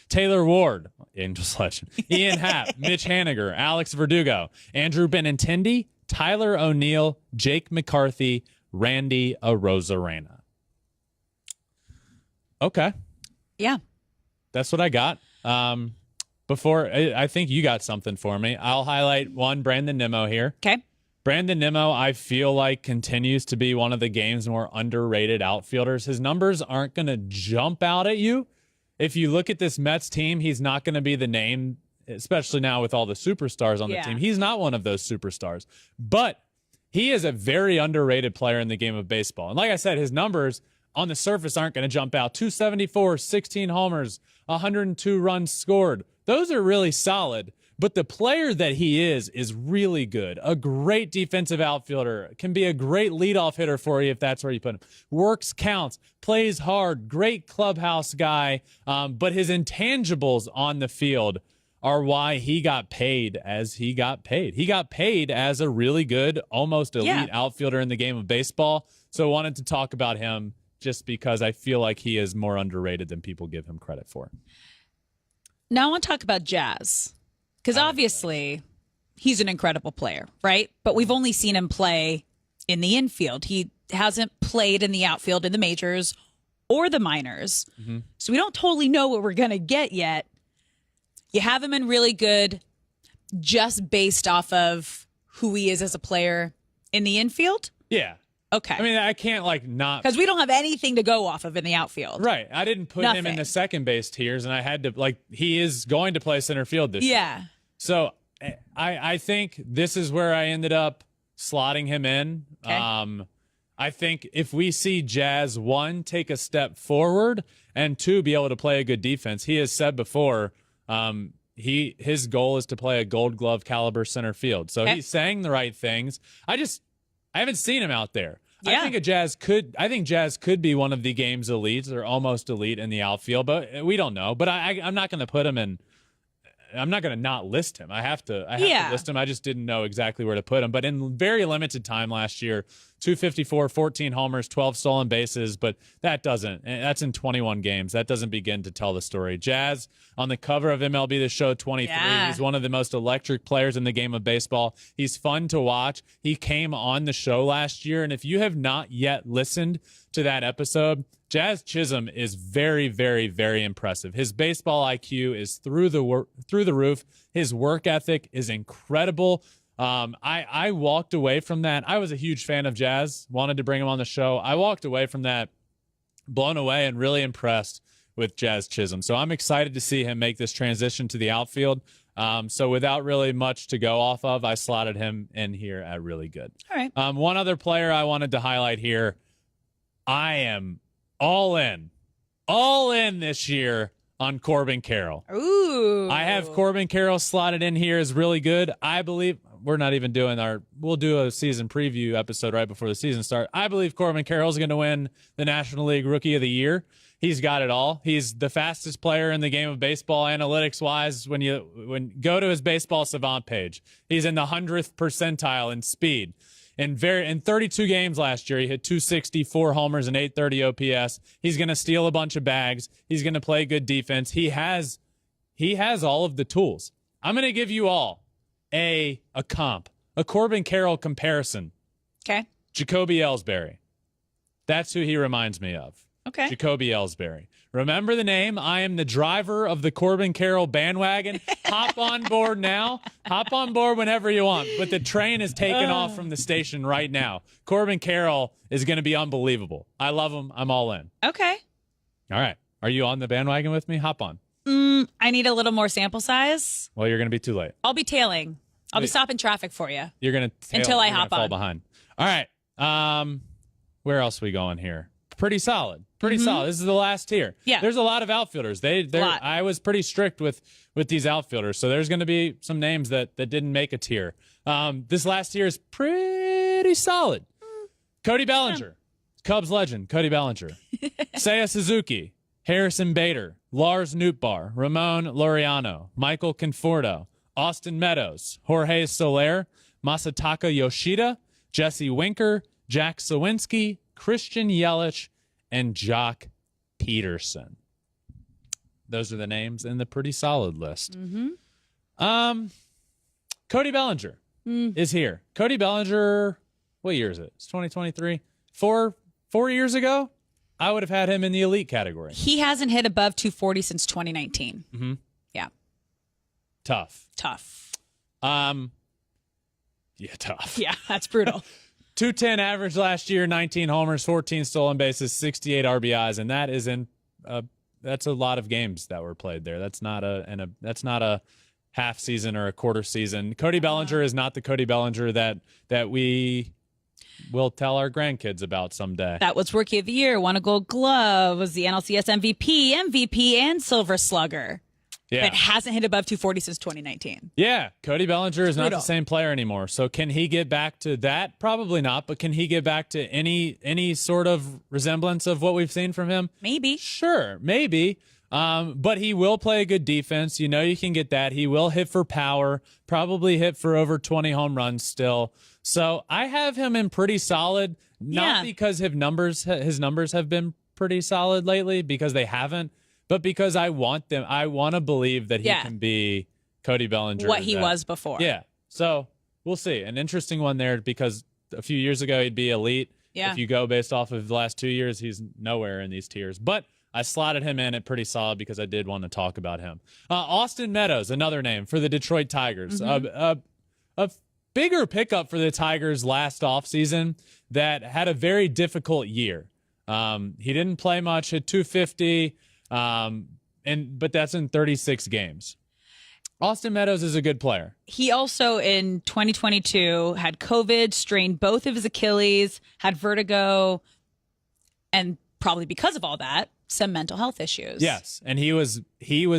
Taylor Ward, Angels legend, Ian Happ, Mitch Haniger, Alex Verdugo, Andrew Benintendi, Tyler O'Neill, Jake McCarthy, Randy Arozarena. Okay. Yeah. That's what I got. Before, I think you got something for me. I'll highlight one, Brandon Nimmo here. Okay. Brandon Nimmo, I feel like, continues to be one of the game's more underrated outfielders. His numbers aren't going to jump out at you. If you look at this Mets team, he's not going to be the name, especially now with all the superstars on the team. He's not one of those superstars. But he is a very underrated player in the game of baseball. And like I said, his numbers on the surface aren't going to jump out. 274, 16 homers, 102 runs scored. Those are really solid. But the player that he is really good. A great defensive outfielder. Can be a great leadoff hitter for you if that's where you put him. Works counts. Plays hard. Great clubhouse guy. But his intangibles on the field are why he got paid as he got paid. He got paid as a really good, almost elite outfielder in the game of baseball. So I wanted to talk about him just because I feel like he is more underrated than people give him credit for. Now I want to talk about Jazz, because obviously he's an incredible player, right? But we've only seen him play in the infield. He hasn't played in the outfield in the majors or the minors. So we don't totally know what we're going to get yet. You have him in really good just based off of who he is as a player in the infield? Yeah. Okay. I mean, I can't not... Because we don't have anything to go off of in the outfield. Right. I didn't put him in the second base tiers, and I had to, he is going to play center field this year. So I think this is where I ended up slotting him in. Okay. I think if we see Jazz, one, take a step forward, and two, be able to play a good defense. He has said before, his goal is to play a Gold Glove caliber center field. So he's saying the right things. I haven't seen him out there. Yeah. I think Jazz could be one of the game's elites or almost elite in the outfield, but we don't know. But I'm not going to put him in. I'm not going to not list him. I have to list him. I just didn't know exactly where to put him. But in very limited time last year, 254, 14 homers, 12 stolen bases. But that's in 21 games. That doesn't begin to tell the story. Jazz on the cover of MLB The Show 23. Yeah. He's one of the most electric players in the game of baseball. He's fun to watch. He came on the show last year. And if you have not yet listened to that episode, Jazz Chisholm is very, very, very impressive. His baseball IQ is through the roof. His work ethic is incredible. I walked away from that. I was a huge fan of Jazz, wanted to bring him on the show. I walked away from that blown away and really impressed with Jazz Chisholm. So I'm excited to see him make this transition to the outfield. So without really much to go off of, I slotted him in here at really good. All right. One other player I wanted to highlight here. I am all in this year on Corbin Carroll. Ooh. I have Corbin Carroll slotted in here as really good. I believe we'll do a season preview episode right before the season starts. I believe Corbin Carroll is going to win the National League Rookie of the Year. He's got it all. He's the fastest player in the game of baseball analytics wise. When go to his baseball savant page, he's in the 100th percentile in speed. In 32 games last year, he hit 260, 4 homers, and 830 OPS. He's going to steal a bunch of bags. He's going to play good defense. He has all of the tools. I'm going to give you all a Corbin Carroll comparison. Okay. Jacoby Ellsbury. That's who he reminds me of. Okay. Jacoby Ellsbury. Remember the name. I am the driver of the Corbin Carroll bandwagon. Hop on board now. Hop on board whenever you want. But the train is taking off from the station right now. Corbin Carroll is going to be unbelievable. I love him. I'm all in. Okay. All right. Are you on the bandwagon with me? Hop on. I need a little more sample size. Well, you're going to be too late. I'll be tailing. I'll be stopping traffic for you. You're going to until I hop on. Fall behind. All right. Where else are we going here? Pretty solid. Solid. This is the last tier. Yeah. There's a lot of outfielders. I was pretty strict with these outfielders, so there's going to be some names that didn't make a tier. This last tier is pretty solid. Cody Bellinger, Cubs legend, Cody Bellinger. Seiya Suzuki, Harrison Bader, Lars Nootbaar, Ramon Laureano, Michael Conforto, Austin Meadows, Jorge Soler, Masataka Yoshida, Jesse Winker, Jack Sawinski, Christian Yelich, and Jock Peterson. Those are the names in the pretty solid list. Cody Bellinger is here. Cody Bellinger, what year is it? It's 2023. 4 years ago, I would have had him in the elite category. He hasn't hit above 240 since 2019. Yeah. Tough. Yeah, tough. Yeah, that's brutal. 210 average last year, 19 homers, 14 stolen bases, 68 RBIs, and that is that's a lot of games that were played there. That's not a half season or a quarter season. Cody Bellinger is not the Cody Bellinger that we will tell our grandkids about someday. That was Rookie of the Year, won a Gold Glove, was the NLCS MVP, and Silver Slugger. Yeah. But hasn't hit above 240 since 2019. Yeah, Cody Bellinger is not the same player anymore. So can he get back to that? Probably not, but can he get back to any sort of resemblance of what we've seen from him? Maybe. Sure, maybe. But he will play a good defense. You know you can get that. He will hit for power, probably hit for over 20 home runs still. So I have him in pretty solid, not because his numbers have been pretty solid lately, because they haven't, but because I want to believe that he can be Cody Bellinger. What he was before. Yeah. So we'll see. An interesting one there, because a few years ago he'd be elite. Yeah. If you go based off of the last 2 years, he's nowhere in these tiers. But I slotted him in at pretty solid because I did want to talk about him. Austin Meadows, another name for the Detroit Tigers. A bigger pickup for the Tigers last offseason that had a very difficult year. He didn't play much, hit 250, but that's in 36 games. Austin Meadows is a good player. He also, in 2022, had COVID, strained both of his Achilles, had vertigo, and probably because of all that, some mental health issues. Yes, and he was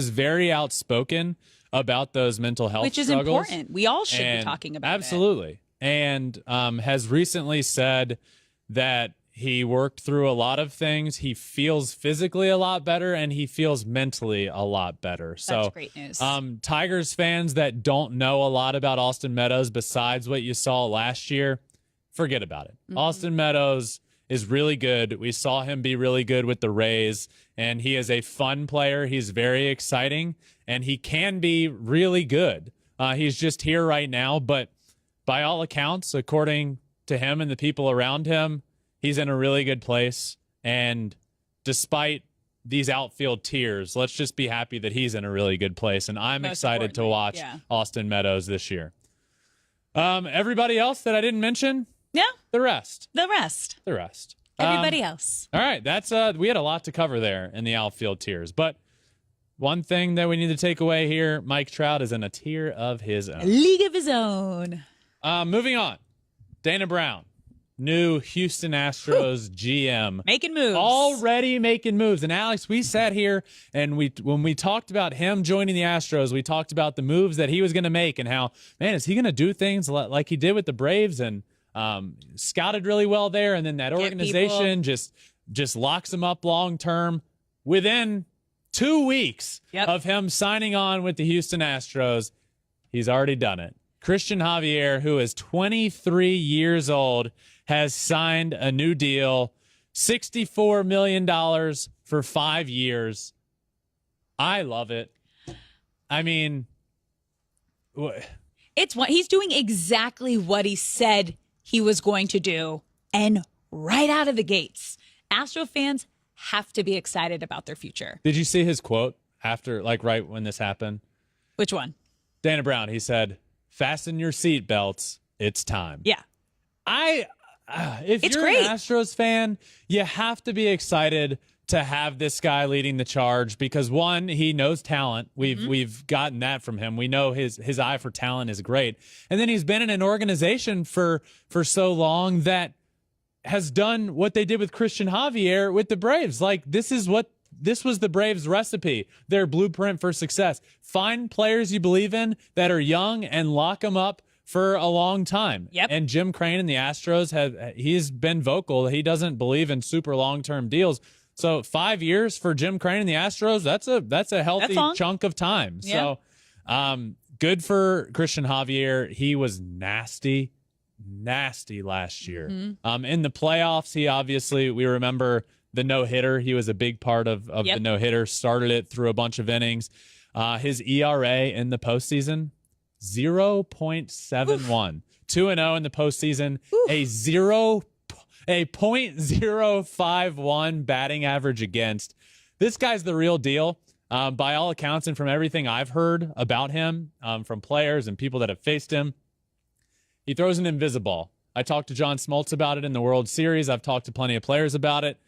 very outspoken about those mental health which is struggles. important. We all should be talking about absolutely. And has recently said that he worked through a lot of things. He feels physically a lot better, and he feels mentally a lot better. That's great news. Tigers fans that don't know a lot about Austin Meadows besides what you saw last year, forget about it. Austin Meadows is really good. We saw him be really good with the Rays, and he is a fun player. He's very exciting, and he can be really good. He's just here right now, but by all accounts, according to him and the people around him, he's in a really good place. And despite these outfield tiers, let's just be happy that he's in a really good place. And I'm excited to watch Austin Meadows this year. Everybody else that I didn't mention? Yeah. The rest. Everybody else. All right. That's we had a lot to cover there in the outfield tiers. But one thing that we need to take away here, Mike Trout is in a tier of his own. A league of his own. Moving on. Dana Brown, new Houston Astros GM. Making moves. Already making moves. And Alex, we sat here and when we talked about him joining the Astros, we talked about the moves that he was going to make and how, man, is he going to do things like he did with the Braves and scouted really well there. And then that organization just locks him up long term. Within 2 weeks of him signing on with the Houston Astros, he's already done it. Christian Javier, who is 23 years old, has signed a new deal, $64 million for 5 years. I love it. I mean, it's what he's doing exactly what he said he was going to do, and right out of the gates. Astro fans have to be excited about their future. Did you see his quote after, right when this happened? Which one? Dana Brown, he said, "Fasten your seatbelts. It's time." Yeah. If it's you're great. an Astros fan, you have to be excited to have this guy leading the charge because, one, he knows talent. We've gotten that from him. We know his eye for talent is great. And then he's been in an organization for so long that has done what they did with Christian Javier with the Braves. This was the Braves' recipe, their blueprint for success. Find players you believe in that are young and lock them up for a long time. Yep. And Jim Crane and the Astros he's been vocal. He doesn't believe in super long-term deals. So 5 years for Jim Crane and the Astros, that's a healthy chunk of time. Yeah. So good for Christian Javier. He was nasty last year. In the playoffs, we remember the no-hitter. He was a big part of the no-hitter, started it through a bunch of innings. His ERA in the postseason, 0.71. 2-0 in the postseason, a .051 batting average against. This guy's the real deal. By all accounts and from everything I've heard about him, from players and people that have faced him, he throws an invisible. I talked to John Smoltz about it in the World Series. I've talked to plenty of players about it.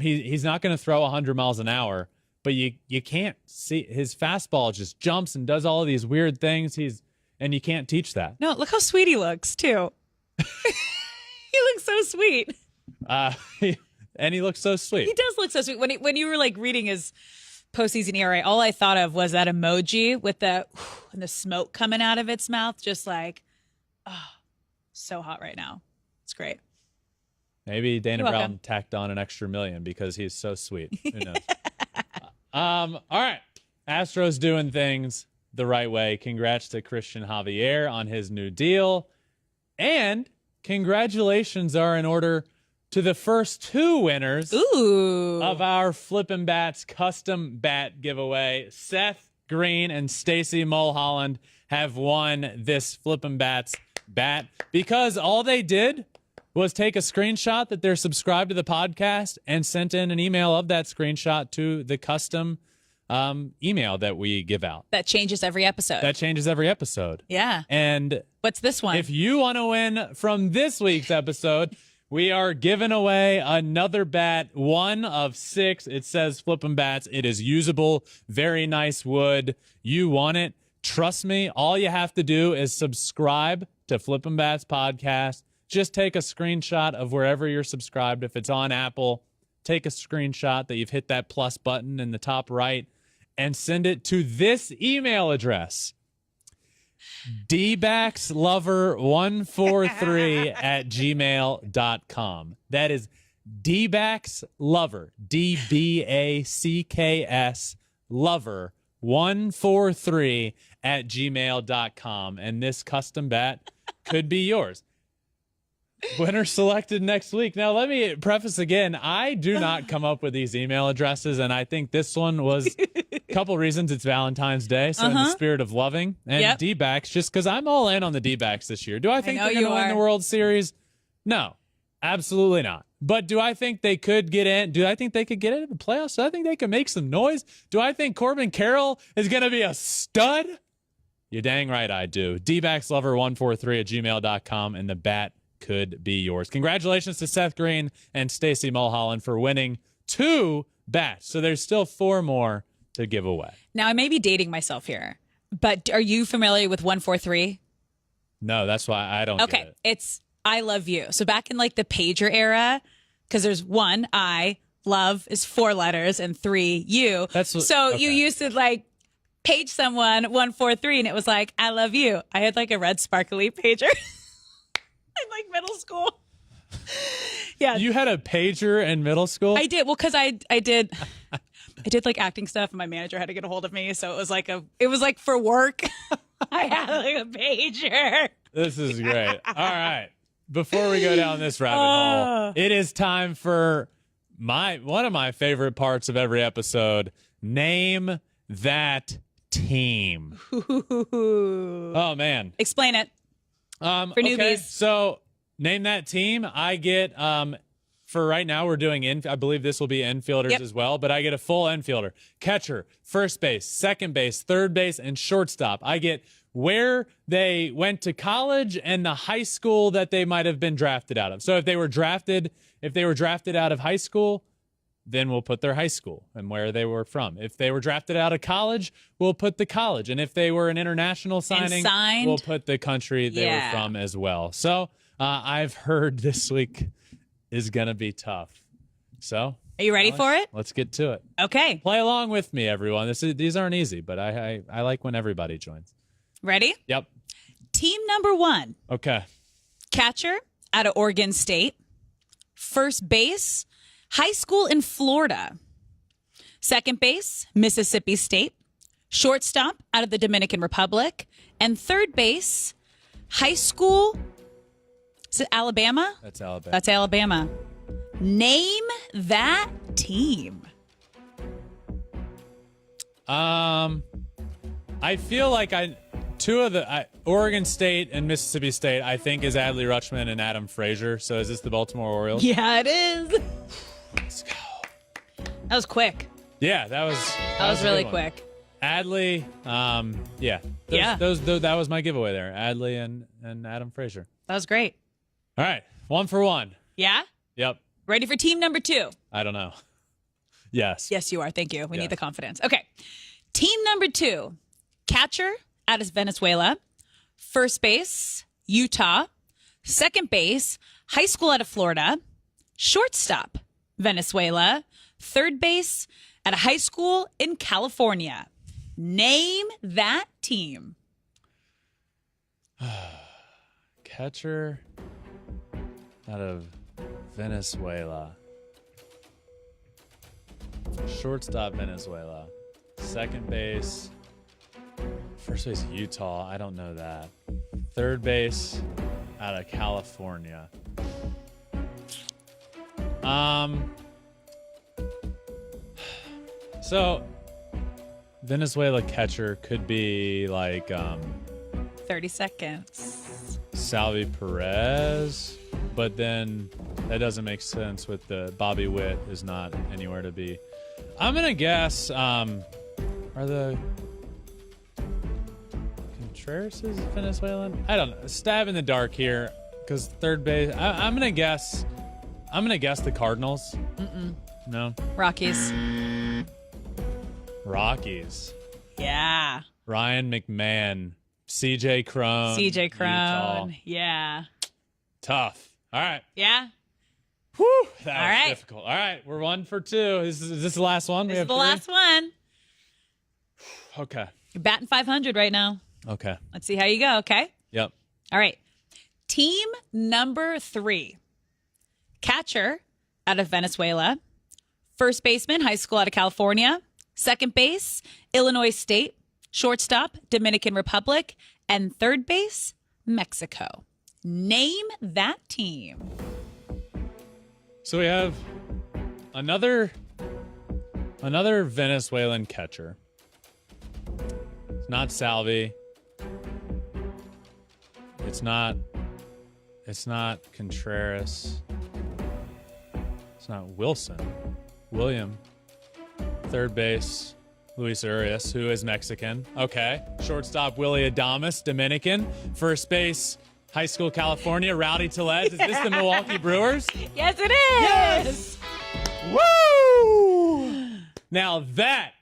He's not going to throw 100 miles an hour, but you can't see his fastball just jumps and does all of these weird things. And you can't teach that. No, look how sweet he looks too. He looks so sweet. And he looks so sweet. He does look so sweet. When you were reading his postseason ERA, all I thought of was that emoji with the smoke coming out of its mouth, just so hot right now. It's great. Maybe Dana Brown tacked on an extra $1 million because he's so sweet. Who knows? All right. Astros doing things the right way. Congrats to Christian Javier on his new deal. And congratulations are in order to the first two winners of our Flippin Bats custom bat giveaway. Seth Green and Stacy Mulholland have won this Flippin Bats bat because all they did was take a screenshot that they're subscribed to the podcast and sent in an email of that screenshot to the custom email that we give out. That changes every episode. Yeah. And what's this one? If you want to win from this week's episode, we are giving away another bat, one of 6. It says Flippin' Bats. It is usable, very nice wood. You want it. Trust me, all you have to do is subscribe to Flippin' Bats podcast. Just take a screenshot of wherever you're subscribed. If it's on Apple, take a screenshot that you've hit that plus button in the top right and send it to this email address. dbackslover143@gmail.com. That is dbackslover, DBACKS lover143@gmail.com. And this custom bat could be yours. Winner selected next week. Now, let me preface again. I do not come up with these email addresses, and I think this one was a couple reasons. It's Valentine's Day, so in the spirit of loving. And D-backs, just because I'm all in on the D-backs this year. Do I think they're going to win the World Series? No, absolutely not. But do I think they could get in? Do I think they could get into the playoffs? Do I think they could make some noise? Do I think Corbin Carroll is going to be a stud? You're dang right I do. dbackslover143@gmail.com, and the bat could be yours. Congratulations to Seth Green and Stacy Mulholland for winning 2 bats. So there's still 4 more to give away. Now, I may be dating myself here, but are you familiar with 143? No, that's why I don't get it. It's I love you. So back in like the pager era, because there's 1, I, love is 4 letters, and 3, you. You used to like page someone 143 and it was like, I love you. I had like a red sparkly pager. In like middle school. Yeah. You had a pager in middle school? I did. Well, because I did like acting stuff and my manager had to get a hold of me. So it was like for work. I had like a pager. This is great. All right. Before we go down this rabbit hole, it is time for one of my favorite parts of every episode. Name that team. Oh man. Explain it. For newbies. Okay, so name that team. I get, for right now, we're doing, I believe this will be infielders as well, but I get a full infielder, catcher, first base, second base, third base, and shortstop. I get where they went to college and the high school that they might have been drafted out of. So if they were drafted out of high school, then we'll put their high school and where they were from. If they were drafted out of college, we'll put the college. And if they were an international signing, we'll put the country they were from as well. So I've heard this week is going to be tough. So are you ready for it? Let's get to it. Okay. Play along with me, everyone. These aren't easy, but I like when everybody joins. Ready? Yep. Team number 1. Okay. Catcher out of Oregon State. First base, high school in Florida. Second base, Mississippi State. Shortstop out of the Dominican Republic. And third base, high school. Is it Alabama? That's Alabama. That's Alabama. Name that team. I feel like two of the Oregon State and Mississippi State, I think, is Adley Rutschman and Adam Frazier. So is this the Baltimore Orioles? Yeah, it is. Let's go. That was quick. Yeah, that was really quick. Adley, that was my giveaway there. Adley and Adam Frazier. That was great. All right, 1 for 1. Yeah? Yep. Ready for team number 2? I don't know. Yes. Yes, you are. Thank you. We need the confidence. Okay. Team number 2, catcher out of Venezuela. First base, Utah. Second base, high school out of Florida. Shortstop, Venezuela. Third base at a high school in California. Name that team. Catcher out of Venezuela. Shortstop, Venezuela. Second base. First base, Utah. I don't know that. Third base, out of California. So Venezuela catcher could be like 30 seconds. Salvi Perez, but then that doesn't make sense with the Bobby Witt is not anywhere to be. I'm gonna guess are the Contreras is Venezuelan? I don't know. Stab in the dark here because third base. I'm gonna guess the Cardinals. No. Rockies. Rockies. Yeah. Ryan McMahon. CJ Crone. CJ Crone. Utah. Yeah. Tough. All right. Yeah. Whew, that All was right. difficult. All right, we're 1 for 2. Is this the last one? This is the last one. Okay. You're batting 500 right now. Okay. Let's see how you go, okay? Yep. All right. Team number 3. Catcher out of Venezuela. First baseman, high school out of California. Second base, Illinois State. Shortstop, Dominican Republic. And third base, Mexico. Name that team. So we have another Venezuelan catcher. It's not Salvi. It's not Contreras. It's not Wilson. William. Third base, Luis Urias, who is Mexican. Okay. Shortstop, Willie Adames, Dominican. First base, high school, California, Rowdy Tellez. Is this the Milwaukee Brewers? Yes, it is. Yes! Woo! Now that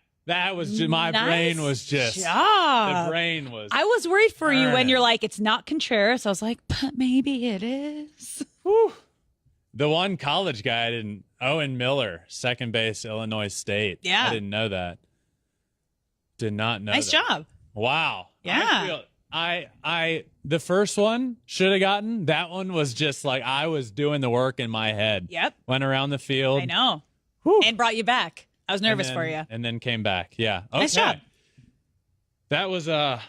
was just, my Nice brain was just, job. the brain was. I was worried for you when burning. you're like, it's not Contreras. I was like, but maybe it is. Whew. The one college guy I didn't, Owen Miller, second base, Illinois State. Yeah. I didn't know that. Did not know Nice that. job. Wow. Yeah. I the first one should have gotten. That one was just like I was doing the work in my head. Yep. Went around the field. I know. Whew. And brought you back. I was nervous and for then- you. And then came back. Yeah. Okay. Nice job. That was that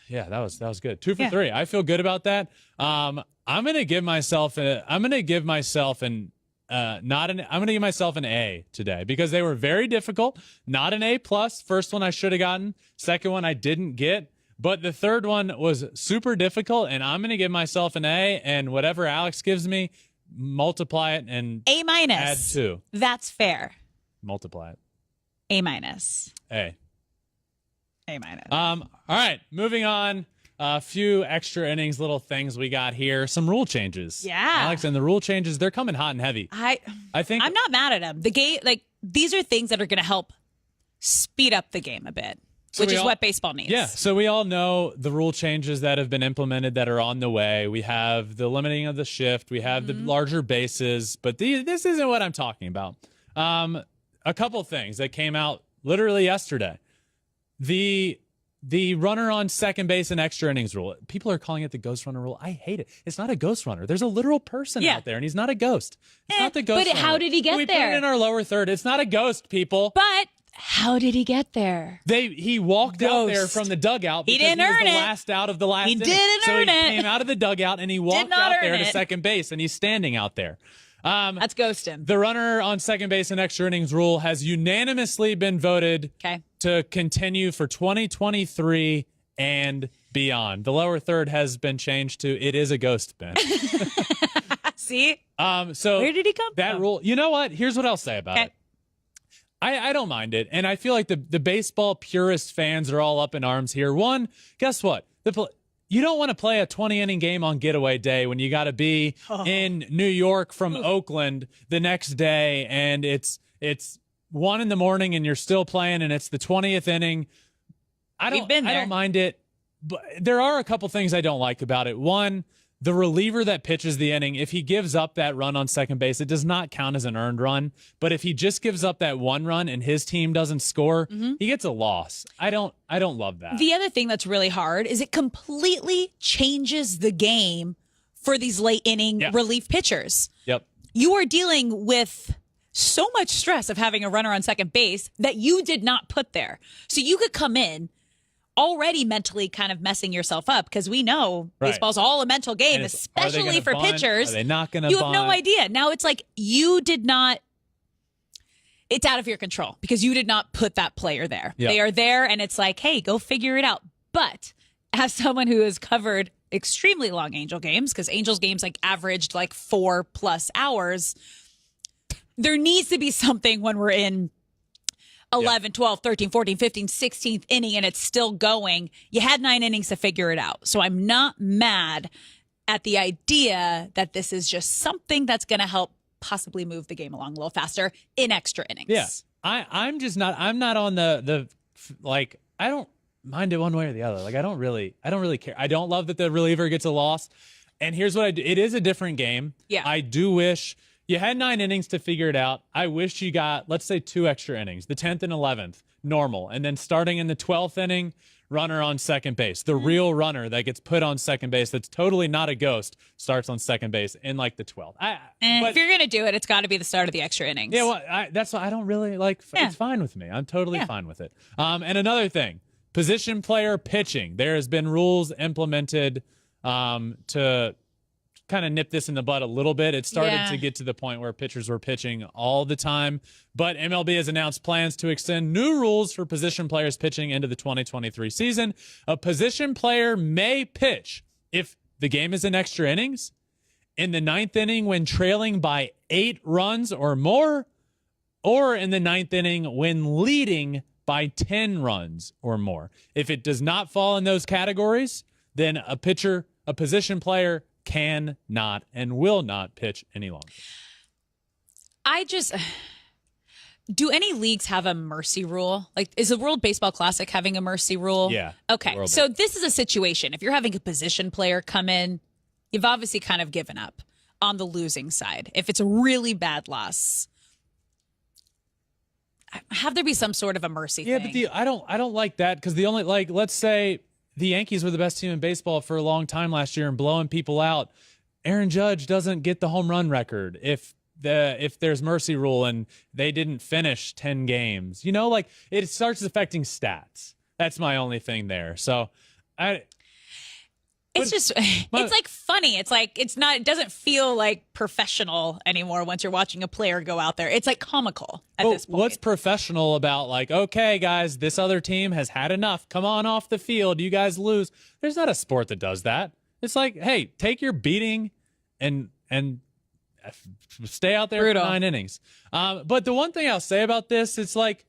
was good. 2 for Yeah. 3. I feel good about that. I'm gonna give myself an A today because they were very difficult. Not an A plus. First one I should have gotten. Second one I didn't get. But the third one was super difficult, and I'm gonna give myself an A. And whatever Alex gives me, multiply it and A minus. add 2. That's fair. Multiply it. A minus. A. A minus. All right, moving on. A few extra innings, little things we got here. Some rule changes. Yeah. Alex, and the rule changes, they're coming hot and heavy. I think I'm not mad at them. The game, like these are things that are going to help speed up the game a bit, which is what baseball needs. Yeah. So we all know the rule changes that have been implemented that are on the way. We have the limiting of the shift. We have the larger bases, but this isn't what I'm talking about. A couple things that came out literally yesterday. The runner on second base and extra innings rule. People are calling it the ghost runner rule. I hate it. It's not a ghost runner. There's a literal person out there, and he's not a ghost. It's not the ghost but runner. how did he get we there? put it in our lower third. It's not a ghost, people. But how did he get there? He walked out there from the dugout because He didn't was earn the it. last out of the last inning. didn't so earn he it. came out of the dugout and he walked not out earn there to it. second base, and he's standing out there. That's ghosting. The runner on second base and extra innings rule has unanimously been voted to continue for 2023 and beyond. The lower third has been changed to it is a ghost, Ben. See? So where did he come that from? rule, you know what? Here's what I'll say about it. I don't mind it. And I feel like the baseball purist fans are all up in arms here. One, guess what? You don't want to play a 20-inning game on getaway day when you got to be in New York from Oakland the next day, and it's 1 a.m. and you're still playing, and it's the 20th inning. I don't mind it, but there are a couple things I don't like about it. One, the reliever that pitches the inning, if he gives up that run on second base, it does not count as an earned run. But if he just gives up that one run and his team doesn't score, he gets a loss. I don't love that. The other thing that's really hard is it completely changes the game for these late inning relief pitchers. Yep. You are dealing with so much stress of having a runner on second base that you did not put there. So you could come in already mentally kind of messing yourself up, because we know baseball's all a mental game, especially for pitchers. Are they not going to You have no idea. Now it's like you did not. It's out of your control because you did not put that player there. Yep. They are there, and it's like, hey, go figure it out. But as someone who has covered extremely long Angel games, because Angels games like averaged like 4+ hours, there needs to be something when we're in 11, 12, 13, 14, 15, 16th inning and it's still going. You had 9 innings to figure it out. So I'm not mad at the idea that this is just something that's going to help possibly move the game along a little faster in extra innings. Yeah. I'm not on the like, I don't mind it one way or the other. Like, I don't really care. I don't love that the reliever gets a loss. And here's what I do. It is a different game. Yeah. I do wish you had 9 innings to figure it out. I wish you got, let's say, 2 extra innings, the 10th and 11th, normal. And then starting in the 12th inning, runner on second base. The real runner that gets put on second base that's totally not a ghost starts on second base in like the 12th. If you're going to do it, it's got to be the start of the extra innings. Yeah, well, that's why I don't really like. Yeah. It's fine with me. I'm totally fine with it. And another thing, position player pitching. There has been rules implemented to kind of nip this in the bud a little bit. It started to get to the point where pitchers were pitching all the time, but MLB has announced plans to extend new rules for position players pitching into the 2023 season. A position player may pitch if the game is in extra innings, in the 9th inning when trailing by 8 runs or more, or in the 9th inning when leading by 10 runs or more. If it does not fall in those categories, then a position player can not and will not pitch any longer. Do any leagues have a mercy rule? Like, is the World Baseball Classic having a mercy rule? Yeah. Okay. So this is a situation. If you're having a position player come in, you've obviously kind of given up on the losing side. If it's a really bad loss, have there be some sort of a mercy thing. Yeah, but I don't like that, because the only, like, let's say the Yankees were the best team in baseball for a long time last year and blowing people out. Aaron Judge doesn't get the home run record if there's mercy rule and they didn't finish 10 games. You know, like, it starts affecting stats. That's my only thing there. So it's like funny. It's like, it doesn't feel like professional anymore once you're watching a player go out there. It's like comical at this point. What's professional about, like, okay, guys, this other team has had enough. Come on off the field. You guys lose. There's not a sport that does that. It's like, hey, take your beating and stay out there for 9 innings. But the one thing I'll say about this, it's like,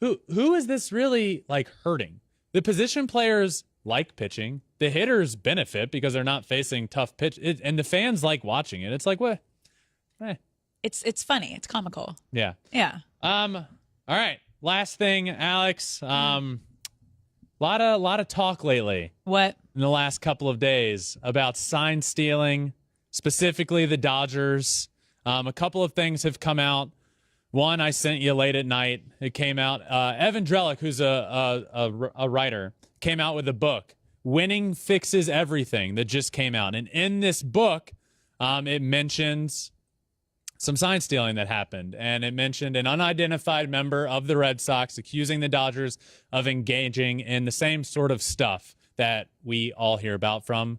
who is this really, like, hurting? The position players like pitching. The hitters benefit because they're not facing tough pitch, and the fans like watching it. It's like, what? It's funny. It's comical. Yeah. Yeah. All right. Last thing, Alex. Lot of talk lately. What? In the last couple of days about sign stealing, specifically the Dodgers. A couple of things have come out. One I sent you late at night. It came out. Evan Drellick, who's a writer, came out with a book, Winning Fixes Everything, that just came out. And in this book, it mentions some sign stealing that happened. And it mentioned an unidentified member of the Red Sox accusing the Dodgers of engaging in the same sort of stuff that we all hear about from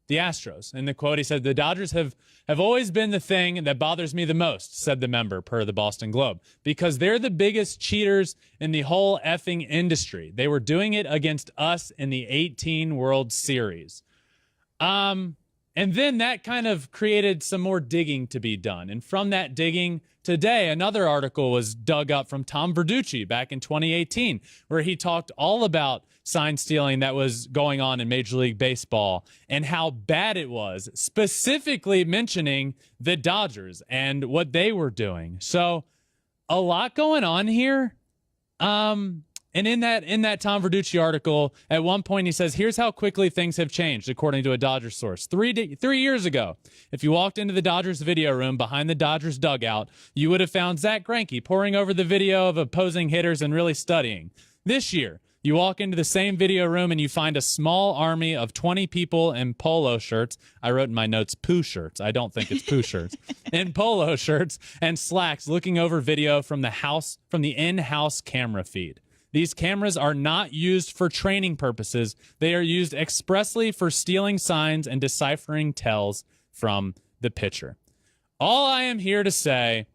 the Astros. In the quote, he said, "The Dodgers have always been the thing that bothers me the most," said the member, per the Boston Globe, "because they're the biggest cheaters in the whole effing industry. They were doing it against us in the 18 World Series." And then that kind of created some more digging to be done. And from that digging, today, another article was dug up from Tom Verducci back in 2018, where he talked all about sign stealing that was going on in Major League Baseball and how bad it was, specifically mentioning the Dodgers and what they were doing. So a lot going on here. And in that Tom Verducci article, at one point he says, here's how quickly things have changed, according to a Dodgers source. 3 years ago, if you walked into the Dodgers video room behind the Dodgers dugout, you would have found Zach Greinke poring over the video of opposing hitters and really studying. This year, you walk into the same video room and you find a small army of 20 people in polo shirts. I wrote in my notes, poo shirts. I don't think it's poo shirts. in polo shirts and slacks looking over video from the in-house camera feed. These cameras are not used for training purposes. They are used expressly for stealing signs and deciphering tells from the pitcher. All I am here to say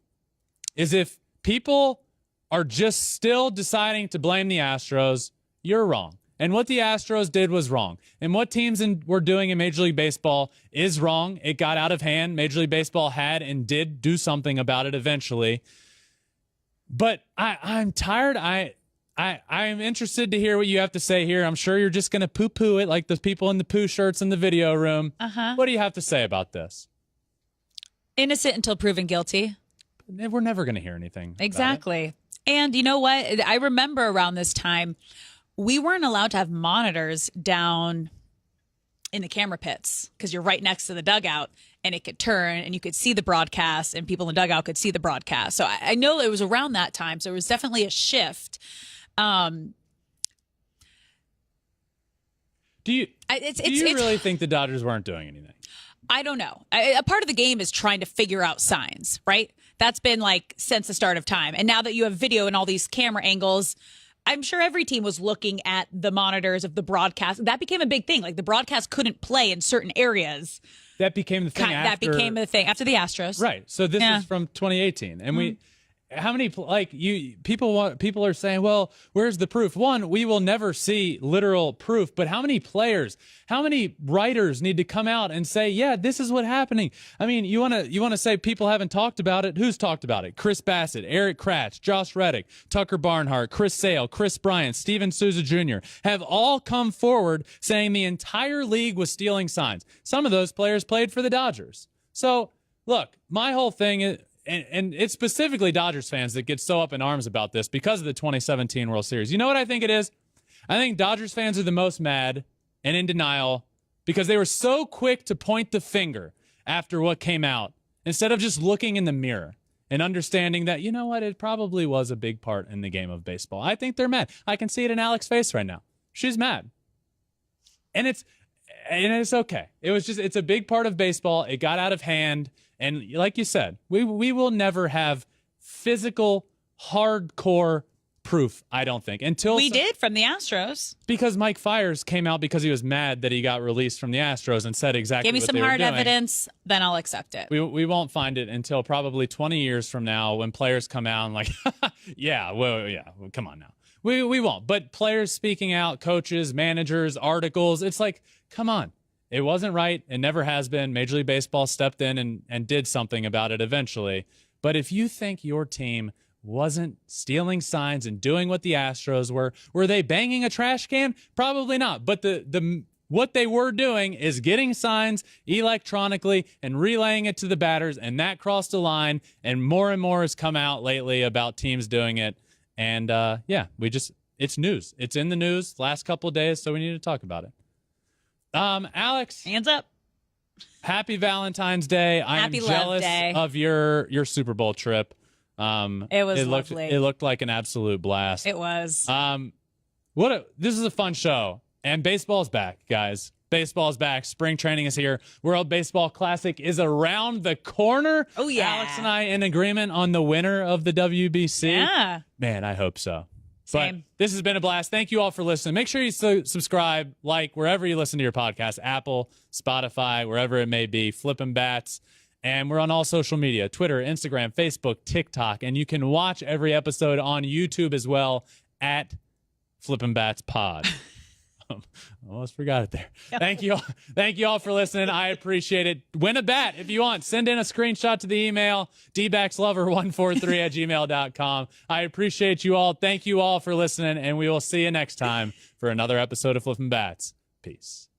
is if people are just still deciding to blame the Astros, you're wrong. And what the Astros did was wrong. And what teams were doing in Major League Baseball is wrong. It got out of hand. Major League Baseball had and did do something about it eventually. But I'm tired. I'm interested to hear what you have to say here. I'm sure you're just going to poo-poo it like the people in the poo shirts in the video room. What do you have to say about this? Innocent until proven guilty. We're never going to hear anything. Exactly. And you know what? I remember around this time, we weren't allowed to have monitors down in the camera pits because you're right next to the dugout and it could turn and you could see the broadcast and people in the dugout could see the broadcast. So I know it was around that time. So it was definitely a shift. Do you really think the Dodgers weren't doing anything? I don't know. A part of the game is trying to figure out signs, right? That's been like since the start of time. And now that you have video and all these camera angles, I'm sure every team was looking at the monitors of the broadcast. That became a big thing. Like the broadcast couldn't play in certain arears. That became the thing That became the thing after the Astros. Right. So this is from 2018. And how many people are saying, well, where's the proof? One, we will never see literal proof, but how many players, how many writers need to come out and say, yeah, this is what's happening? I mean, you want to say people haven't talked about it? Who's talked about it? Chris Bassett, Eric Kratz, Josh Reddick, Tucker Barnhart, Chris Sale, Chris Bryant, Steven Souza Jr. have all come forward saying the entire league was stealing signs. Some of those players played for the Dodgers. So look, my whole thing is, and it's specifically Dodgers fans that get so up in arms about this because of the 2017 World Series. You know what I think it is? I think Dodgers fans are the most mad and in denial because they were so quick to point the finger after what came out instead of just looking in the mirror and understanding that, you know what, it probably was a big part in the game of baseball. I think they're mad. I can see it in Alex's face right now. She's mad. And it's okay. It's a big part of baseball. It got out of hand. And like you said, we will never have physical, hardcore proof, I don't think. Until we did from the Astros. Because Mike Fiers came out because he was mad that he got released from the Astros and said exactly what they were doing. Give me some hard evidence, then I'll accept it. We won't find it until probably 20 years from now when players come out and like, come on now. We won't. But players speaking out, coaches, managers, articles, it's like, come on. It wasn't right. It never has been. Major League Baseball stepped in and did something about it eventually. But if you think your team wasn't stealing signs and doing what the Astros were they banging a trash can? Probably not. But what they were doing is getting signs electronically and relaying it to the batters, and that crossed a line. And more has come out lately about teams doing it. And it's news. It's in the news last couple of days, so we need to talk about it. Alex, hands up. Happy Valentine's Day. I am jealous of your Super Bowl trip. It was lovely. It looked like an absolute blast. It was. This is a fun show, and baseball's back, guys. Baseball's back. Spring training is here. World Baseball Classic is around the corner. Oh yeah. Alex and I in agreement on the winner of the WBC. Yeah. Man, I hope so. Same. But this has been a blast. Thank you all for listening. Make sure you subscribe, like, wherever you listen to your podcast, Apple, Spotify, wherever it may be, Flippin Bats. And we're on all social media, Twitter, Instagram, Facebook, TikTok. And you can watch every episode on YouTube as well at Flippin Bats Pod. Almost forgot it there. Thank you all. Thank you all for listening. I appreciate it. Win a bat if you want. Send in a screenshot to the email, dbackslover143@gmail.com. I appreciate you all. Thank you all for listening, and we will see you next time for another episode of Flippin' Bats. Peace.